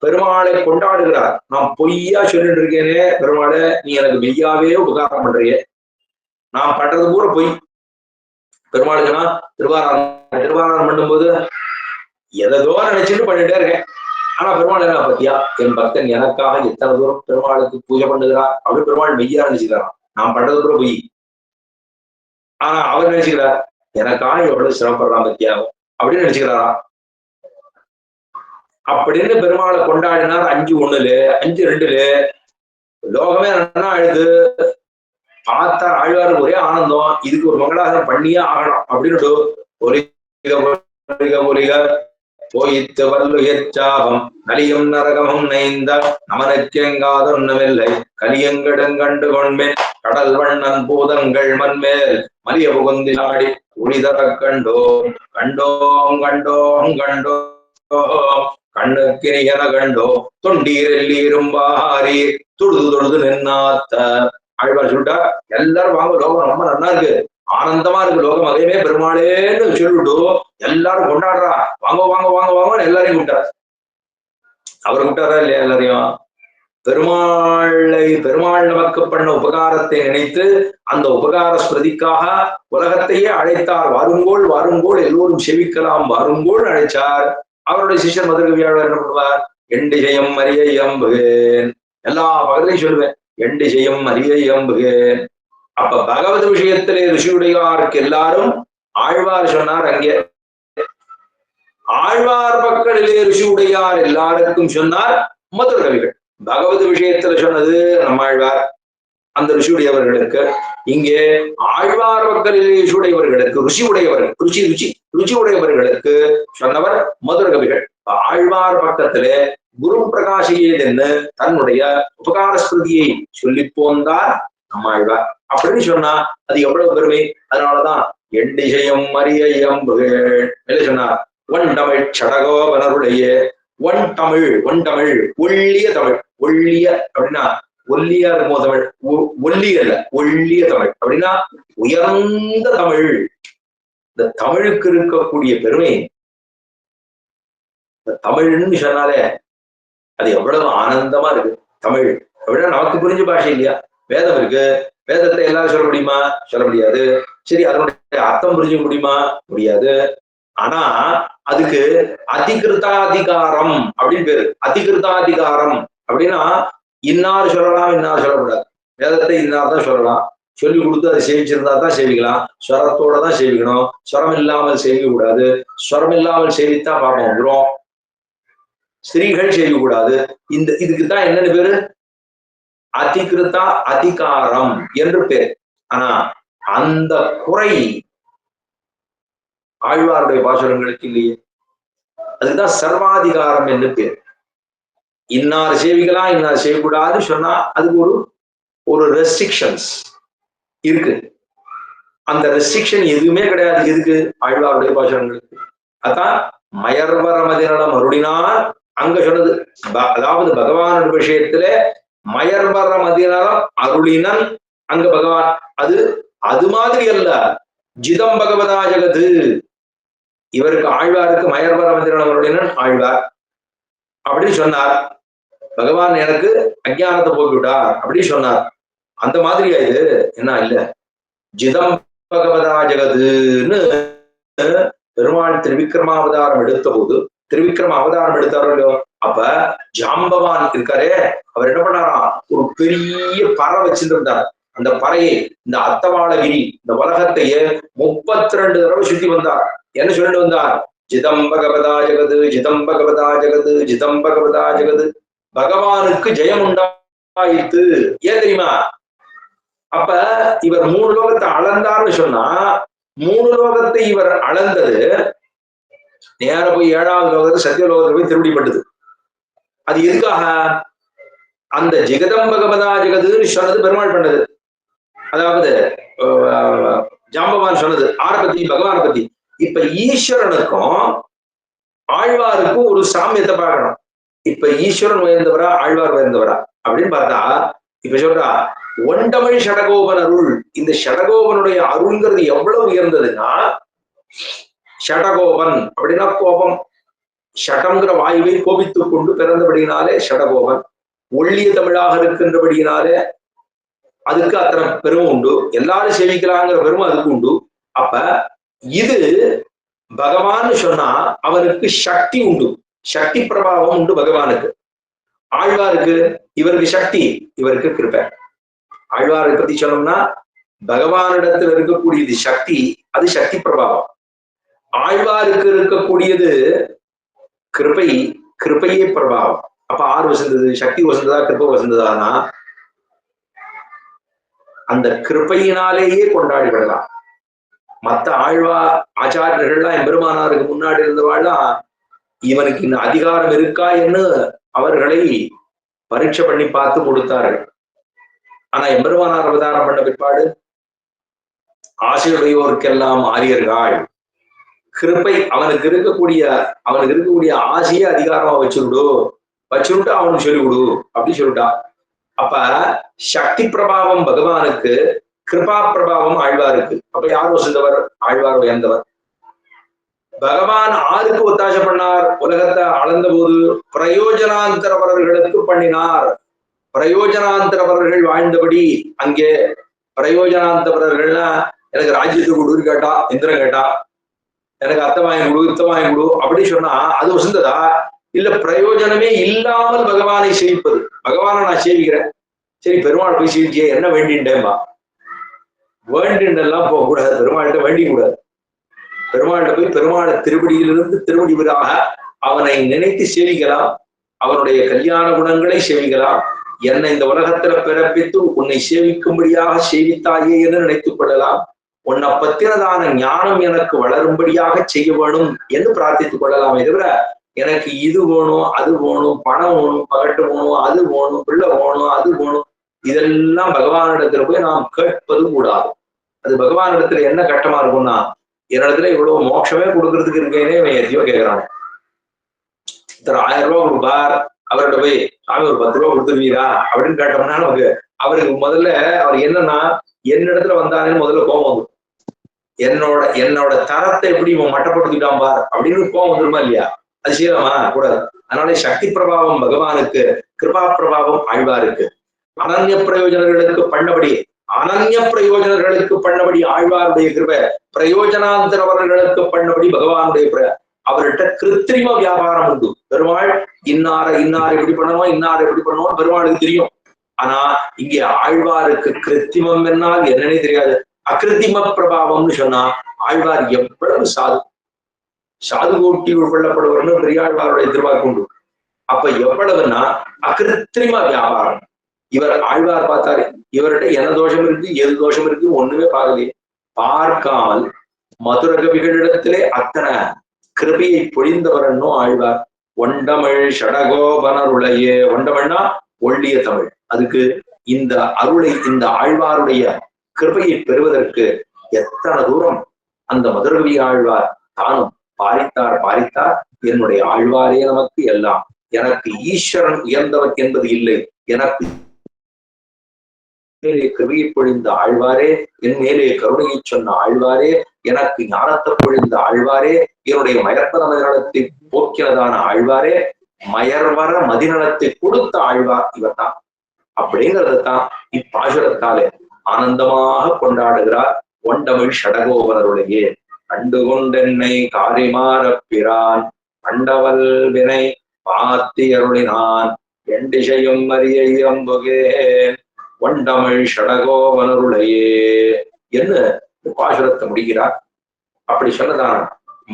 பெருமாளை கொண்டாடுகிறார். நான் பொய்யா சொல்லிட்டு இருக்கேனே பெருமாளை, நீ எனக்கு மெய்யாவே உபகாரம் பண்றிய, நான் பண்றது பூரா பொய். பெருமாளுக்குன்னா திருவாராதனம் பண்ணும்போது எதோ நினைச்சுட்டு பண்ணிட்டே இருக்கேன். ஆனா பெருமாள் என்ன பத்தியா, என் பக்தன் எனக்காக எத்தனை தூரம் பெருமாளுக்கு பூஜை பண்ணுகிறார் அப்படின்னு பெருமாள் மெய்யா நினைச்சுக்கிறான். நான் பண்றது கூட பொய். ஆனா அவர் நினைச்சுக்கிறார் எனக்காக எவ்வளவு சிரமப்படுறான் பத்தியா அப்படின்னு நினைச்சுக்கிறாரா. அப்படின்னு பெருமாளை கொண்டாடினார். 5:1 5:2 லோகமே நல்லா அழுது பார்த்தார். ஆழ்வாருக்கு ஒரே ஆனந்தம், இதுக்கு ஒரு மங்களாசனம் பண்ணியே ஆகணும் அப்படின்னு ஒரே ஒலிக போயித்து வல்லுயிர்ச்சாபம் நலியும் நரகமும் நெய்ந்த நமனுக்கெங்காதொன்னமில்லை கலியங்கடுங்கண்டு கொண்மேன் கடல் வண்ணன் பூதங்கள் மண்மேல் மலிய புகுந்திலாடி உளிதர கண்டோம் கண்டோம் கண்டோம் கண்டோம் கண்ணுக்கினியன கண்டோ தொண்டீரெல்லீரும்பாரி தொழுது தொழுது நின்னாத்த ஆழ்வார் சொல்லிட்டா எல்லாரும் வாங்க லோகம் ரொம்ப நல்லா இருக்கு ஆனந்தமா இருக்கு லோகம் அதையுமே பெருமாளேன்னு சொல்லிட்டு எல்லாரும் கொண்டாடுறா வாங்க வாங்க வாங்க வாங்கன்னு எல்லாரையும் கூப்பிட்டார். அவர் கூப்பிட்டாரா இல்லையா எல்லாரையும்? பெருமாள் நமக்கு பண்ண உபகாரத்தை நினைத்து அந்த உபகார ஸ்மிருதிக்காக உலகத்தையே அழைத்தார். வாருங்கோள் வாருங்கோள் எல்லோரும் செவிக்கலாம் வாருங்கோள் அழைச்சார். அவருடைய சிஷ்யர் மதுரகவியாளர் என்ன பண்ணுவார்? எண்டிசையம் அரிய இயம்புகேன், எல்லா பகலையும் சொல்லுவேன் எண்டிசையம் அரிய இயம்புகேன். அப்ப பகவத் விஷயத்திலே ரிஷியுடையாருக்கு எல்லாரும் ஆழ்வார் சொன்னார். அங்கே ஆழ்வார் பக்கத்திலே ரிஷியுடையார் எல்லாருக்கும் சொன்னார் மதுர கவிகள். பகவத் விஷயத்துல சொன்னது நம்மாழ்வார் அந்த ரிஷியுடையவர்களுக்கு. இங்கே ஆழ்வார் பக்கத்திலே ரிஷியுடையவர்களுக்கு ருச்சி உடையவர்களுக்கு சொன்னவர் மதுர கவிகள். ஆழ்வார் பக்கத்திலே குரு பிரகாசியேதென்னு தன்னுடைய உபகார ஸ்மிருதியை சொல்லி போந்தார் நம்மாழ்வார். அப்படின்னு சொன்னா அது எவ்வளவு பெருமை. அதனாலதான் எண்டிசையம் மரிய இயம்புகள் சொன்னார். ஒன் தமிழ் சடகோபனருடைய ஒன் தமிழ் ஒள்ளிய தமிழ். ஒள்ளிய அப்படின்னா ஒல்லியா இருக்கும் தமிழ், ஒல்லிய அல்ல ஒள்ளிய தமிழ் அப்படின்னா உயர்ந்த தமிழ். இந்த தமிழுக்கு இருக்கக்கூடிய பெருமை, இந்த தமிழ்னு சொன்னாலே அது எவ்வளவு ஆனந்தமா இருக்கு. தமிழ் அப்படின்னா நமக்கு புரிஞ்ச பாஷை இல்லையா? வேதம் இருக்கு, வேதத்தை எல்லாரும் சொல்ல முடியுமா? சொல்ல முடியாது. சரி, அதனுடைய அர்த்தம் புரிஞ்சுக்க முடியுமா? முடியாது. ஆனா அதுக்கு அதிகிருதாதிகாரம் அப்படின்னு பேரு. அதிகிருதாதிகாரம் அப்படின்னா இன்னார் சொல்லலாம் இன்னார் சொல்லக்கூடாது. வேதத்தை இன்னார் தான் சொல்லலாம், சொல்லி கொடுத்து அதை சேவிச்சிருந்தா தான் சேவிக்கலாம், ஸ்வரத்தோட தான் சேவிக்கணும், ஸ்வரம் இல்லாமல் சேவிக்க கூடாது. ஸ்வரம் இல்லாமல் சேவித்தா பாப்போம் வந்துடும். ஸ்திரீகள் செய்யக்கூடாது. இதுக்கு தான் என்னன்னு பேரு? அதிகிருதா அதிகாரம் என்று பேர். ஆனா அந்த குறை ஆழ்வாருடைய பாசுரங்களுக்கு இல்லையே. அதுதான் சர்வாதிகாரம் என்று பேர். இன்னார் சேவிக்கலாம் இன்னார் செய்யக்கூடாது சொன்னா அதுக்கு ஒரு ரெஸ்ட்ரிக்ஷன்ஸ் இருக்கு. அந்த ரெஸ்ட்ரிக்ஷன் எதுவுமே கிடையாது. எதுக்கு? ஆழ்வாருடைய பாசுரங்களுக்கு. அதான் மயர்வரமதிநலம் அருளினார் அங்க சொன்னது. அதாவது பகவானுடைய விஷயத்துல மயர்வரமதிநலம் அருளினன் அங்க பகவான். அது மாதிரி அல்ல. ஜிதம் பகவதா ஜகது. இவருக்கு ஆழ்வாருக்கு மயர்வரமதிநலம் அருளினன் ஆழ்வார் அப்படின்னு சொன்னார். பகவான் எனக்கு அஞ்ஞானத்தை போக்கிவிட்டார் அப்படின்னு சொன்னார். அந்த மாதிரி இது என்ன இல்ல. ஜிதம் பகவதா ஜகதுன்னு பெருமாள் திருவிக்ரமாவதாரம் எடுத்த போது, திருவிக்ரம அவதாரம் எடுத்தாரோ இல்லையோ, அப்ப ஜாம்பவான் இருக்காரே அவர் என்ன பண்ணாராம்? ஒரு பெரிய பறை வச்சுட்டு இருந்தார். அந்த பறையை இந்த அத்தவாளகிரி இந்த உலகத்தையே 32 தடவை சுத்தி வந்தார். என்ன சொல்லிட்டு வந்தார்? ஜிதம் பகவதா ஜகது ஜிதம் பகவதா ஜகது ஜிதம் பகவதா ஜகது. பகவானுக்கு ஜெயம் உண்டாயிற்று. ஏன் தெரியுமா? அப்ப இவர் 3 லோகத்தை அளந்தார்னு சொன்னா 3 லோகத்தை இவர் அளந்தது நேர போய் 7வது லோகத்தை சத்தியலோகத்தை போய் திருடிப்பட்டது. அது எதுக்காக? அந்த ஜெகதம் பகவதா ஜெகதுன்னு சொன்னது பெருமாள் பண்ணது. அதாவது ஜாம்பவான் சொன்னது ஆரை பத்தி? பகவானை பத்தி. இப்ப ஈஸ்வரனுக்கும் ஆழ்வாருக்கும் ஒரு சாமியத்தை பார்க்கணும். இப்ப ஈஸ்வரன் உயர்ந்தவரா ஆழ்வார் உயர்ந்தவரா அப்படின்னு பார்த்தா, இப்ப சொல்றா ஒண்டமிழ் ஷடகோபன் அருள். இந்த ஷடகோபனுடைய அருள்ங்கிறது எவ்வளவு உயர்ந்ததுன்னா, ஷடகோபன் அப்படின்னா கோபம். ஷடங்கிற வாயுவை கோபித்துக் கொண்டு பிறந்தபடியினாலே ஷடகோபன். ஒள்ளிய தமிழாக இருக்கின்றபடியினாலே அதுக்கு அத்தனை பெருமை உண்டு. எல்லாரும் சேவிக்கலாங்கிற பெருமை அதுக்கு உண்டு. அப்ப இது பகவான் சொன்னா அவனுக்கு சக்தி உண்டு, சக்தி பிரபாவம் உண்டு பகவானுக்கு. ஆழ்வாருக்கு இவருக்கு சக்தி, இவருக்கு கிருபை. ஆழ்வாரை பத்தி சொன்னோம்னா பகவானிடத்தில் இருக்கக்கூடியது சக்தி, அது சக்தி பிரபாவம். ஆழ்வாருக்கு இருக்கக்கூடியது கிருபை, கிருபையே பிரபாவம். அப்ப ஆறு வசந்தது? சக்தி வசந்ததா கிருபை வசந்ததானா? அந்த கிருபையினாலேயே கொண்டாடி விடலாம். மத்த ஆழ்வா ஆச்சாரியர்கள்லாம் எம்பெருமானாருக்கு முன்னாடி இருந்தவாள்லாம் இவனுக்கு இன்னும் அதிகாரம் இருக்கா என்று அவர்களை பரீட்சை பண்ணி பார்த்து கொடுத்தார்கள். ஆனா எம்பெருமானார் அவதாரம் பண்ண பிற்பாடு ஆசையுடையோருக்கெல்லாம் ஆரியர்கள் கிருப்பை அவனுக்கு இருக்கக்கூடிய ஆசையை அதிகாரமா வச்சுட்டு அவனுக்கு சொல்லிக் கொடு அப்படின்னு சொல்லிட்டான். அப்ப சக்தி பிரபாவம் பகவானுக்கு, கிருபா பிரபாவம் ஆழ்வாருக்கு. அப்ப யார் வசந்தவர்? ஆழ்வார் உயர்ந்தவர். பகவான் ஆருக்கு ஒத்தாசை பண்ணார்? உலகத்தை அளந்த போது பிரயோஜனாந்தரவர்களுக்கு பண்ணினார். பிரயோஜனாந்தரவர்கள் வாழ்ந்தபடி அங்கே பிரயோஜனாந்தரவர்கள்னா எனக்கு ராஜ்யத்தை கொடுன்னு கேட்டா, இந்திரன் கேட்டா, எனக்கு அத்தை வாங்கி கொடு, இத்த வாங்கி கொடு அப்படி சொன்னா அது வசந்ததா? இல்ல பிரயோஜனமே இல்லாமல் பகவானை சேவிப்பது. பகவானை நான் சேவிக்கிறேன், சரி பெருமாள் போய் சேவிச்சே என்ன வேண்டின்றேன்பா. வேண்டின்றெல்லாம் போக கூடாது, பெருமாள்கிட்ட வேண்டிக் கூடாது. பெருமாள்கிட்ட போய் பெருமாளை திருவடியிலிருந்து திருவடி விடாக அவனை நினைத்து சேவிக்கலாம். அவனுடைய கல்யாண குணங்களை சேவிக்கலாம். என்னை இந்த உலகத்துல பிறப்பித்து உன்னை சேவிக்கும்படியாக சேவித்தாயே என்று நினைத்துக் கொள்ளலாம். உன்னை பத்தினதான ஞானம் எனக்கு வளரும்படியாக செய்ய வேணும் என்று பிரார்த்தித்துக் கொள்ளலாமே தவிர எனக்கு இது வேணும், அது வேணும், பணம் வேணும், பகட்டு வேணும், அது வேணும், பிள்ளை வேணும், அது வேணும், இதெல்லாம் பகவானிடத்துல போய் நாம் கேட்பதும் கூடாது. அது பகவானிடத்துல என்ன கட்டமா இருக்கும்னா, என்னிடத்துல இவ்வளவு மோட்சமே கொடுக்கறதுக்கு இருக்கேனே இவன் எதையோ கேட்கிறான். இத்தனை 1000 ரூபாய் கொடுப்பார், அவர்கிட்ட போய் சாமி ஒரு 10 ரூபாய் கொடுத்துருவீரா அப்படின்னு கேட்டோம்னா நமக்கு அவருக்கு முதல்ல அவர் என்னன்னா என்னிடத்துல வந்தானேன்னு முதல்ல கோபம் வந்து, என்னோட தரத்தை எப்படி இவன் மட்டப்படுத்திட்டான் பார் அப்படின்னு கோபம் வந்துருமா இல்லையா? அது செய்யலாமா? கூடாது. அதனால சக்தி பிரபாவம் பகவானுக்கு, கிருபா பிரபாவம் ஆழ்வாருக்கு. அனன்ய பிரயோஜனர்களுக்கு பண்ணபடி ஆழ்வாருடைய கிருபை, பிரயோஜனாந்தரவர்களுக்கு பண்ணபடி பகவானுடைய அவர்கிட்ட கிருத்திரிம வியாபாரம் உண்டு. பெருமாள் இன்னாரை எப்படி பண்ணணும் பெருமாளுக்கு தெரியும். ஆனா இங்கே ஆழ்வாருக்கு கிருத்திமம் என்னால் என்னன்னே தெரியாது. அகிருத்திம பிரபாவம்னு சொன்னா ஆழ்வார் எவ்வளவு சாது கூட்டி உட்கொள்ளப்படுவர்னு பெரியாழ்வாருடைய திருவாக்கு உண்டு. அப்ப எவ்வளவுன்னா அகிருத்திரிம வியாபாரம். இவர் ஆழ்வார் பார்த்தாரு, இவர்கிட்ட என்ன தோஷம் இருக்கு, எது தோஷம் இருக்கு ஒண்ணுமே பார்க்கலையே. பார்க்காமல் மதுர கவிகளிடத்திலே அத்தனை கிருபையை பொழிந்தவர் என்னும் ஆழ்வார். ஒண்டமிழ் ஷடகோபனருளையே, ஒண்டமிழ்னா ஒள்ளிய தமிழ். அதுக்கு இந்த அருளை, இந்த ஆழ்வாருடைய கிருபையை பெறுவதற்கு எத்தனை தூரம் அந்த மதுரகவி ஆழ்வார் தானும் பாரித்தார். என்னுடைய ஆழ்வாரே நமக்கு எல்லாம், எனக்கு ஈஸ்வரன் உயர்ந்தவன் என்பது இல்லை, எனக்கு மேலே கிருபையை பொழிந்த ஆழ்வாரே, என் மேலே கருணையை சொன்ன ஆழ்வாரே, எனக்கு ஞானத்தை பொழிந்த ஆழ்வாரே, என்னுடைய மயற்பத மதிநலத்தை போக்கினதான ஆழ்வாரே, மயர்வர மதிநலத்தை கொடுத்த ஆழ்வார் இவர் தான். அப்படிங்கிறதான் இப்பாசுரத்தாலே ஆனந்தமாக கொண்டாடுகிறார். ஒண்டமிழ் ஷடகோபனருடைய கண்டு கொண்டென்னை காரிமாற பிரான் கண்டவல் வினை பாத்தி அருளினான் எண்டிசையும் மரிய இயம்புகேன் ஒண்டமிழ் ஷடகோபனருளையே என்று பாசுரத்தை முடிகிறார். அப்படி சொன்னதான்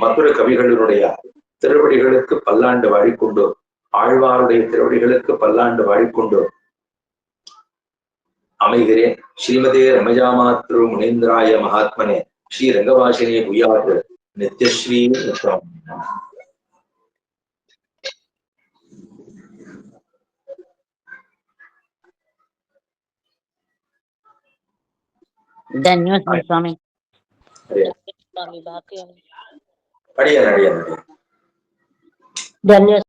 மதுர கவிகளினுடைய திருவடிகளுக்கு பல்லாண்டு வாழிக்கொண்டு, ஆழ்வாருடைய திருவடிகளுக்கு பல்லாண்டு வாழிக்கொண்டு அமைகிறேன். ஸ்ரீமதே ரமஜாமாத்ரு முனீந்திராய மகாத்மனே ஸ்ரீ ரங்கவாசினே குயாது நித்யஸ்ரீ. ಧನ್ಯವಾದ ಸ್ವಾಮಿ. ಅಡಿಯನ್ ಧನ್ಯವಾದ.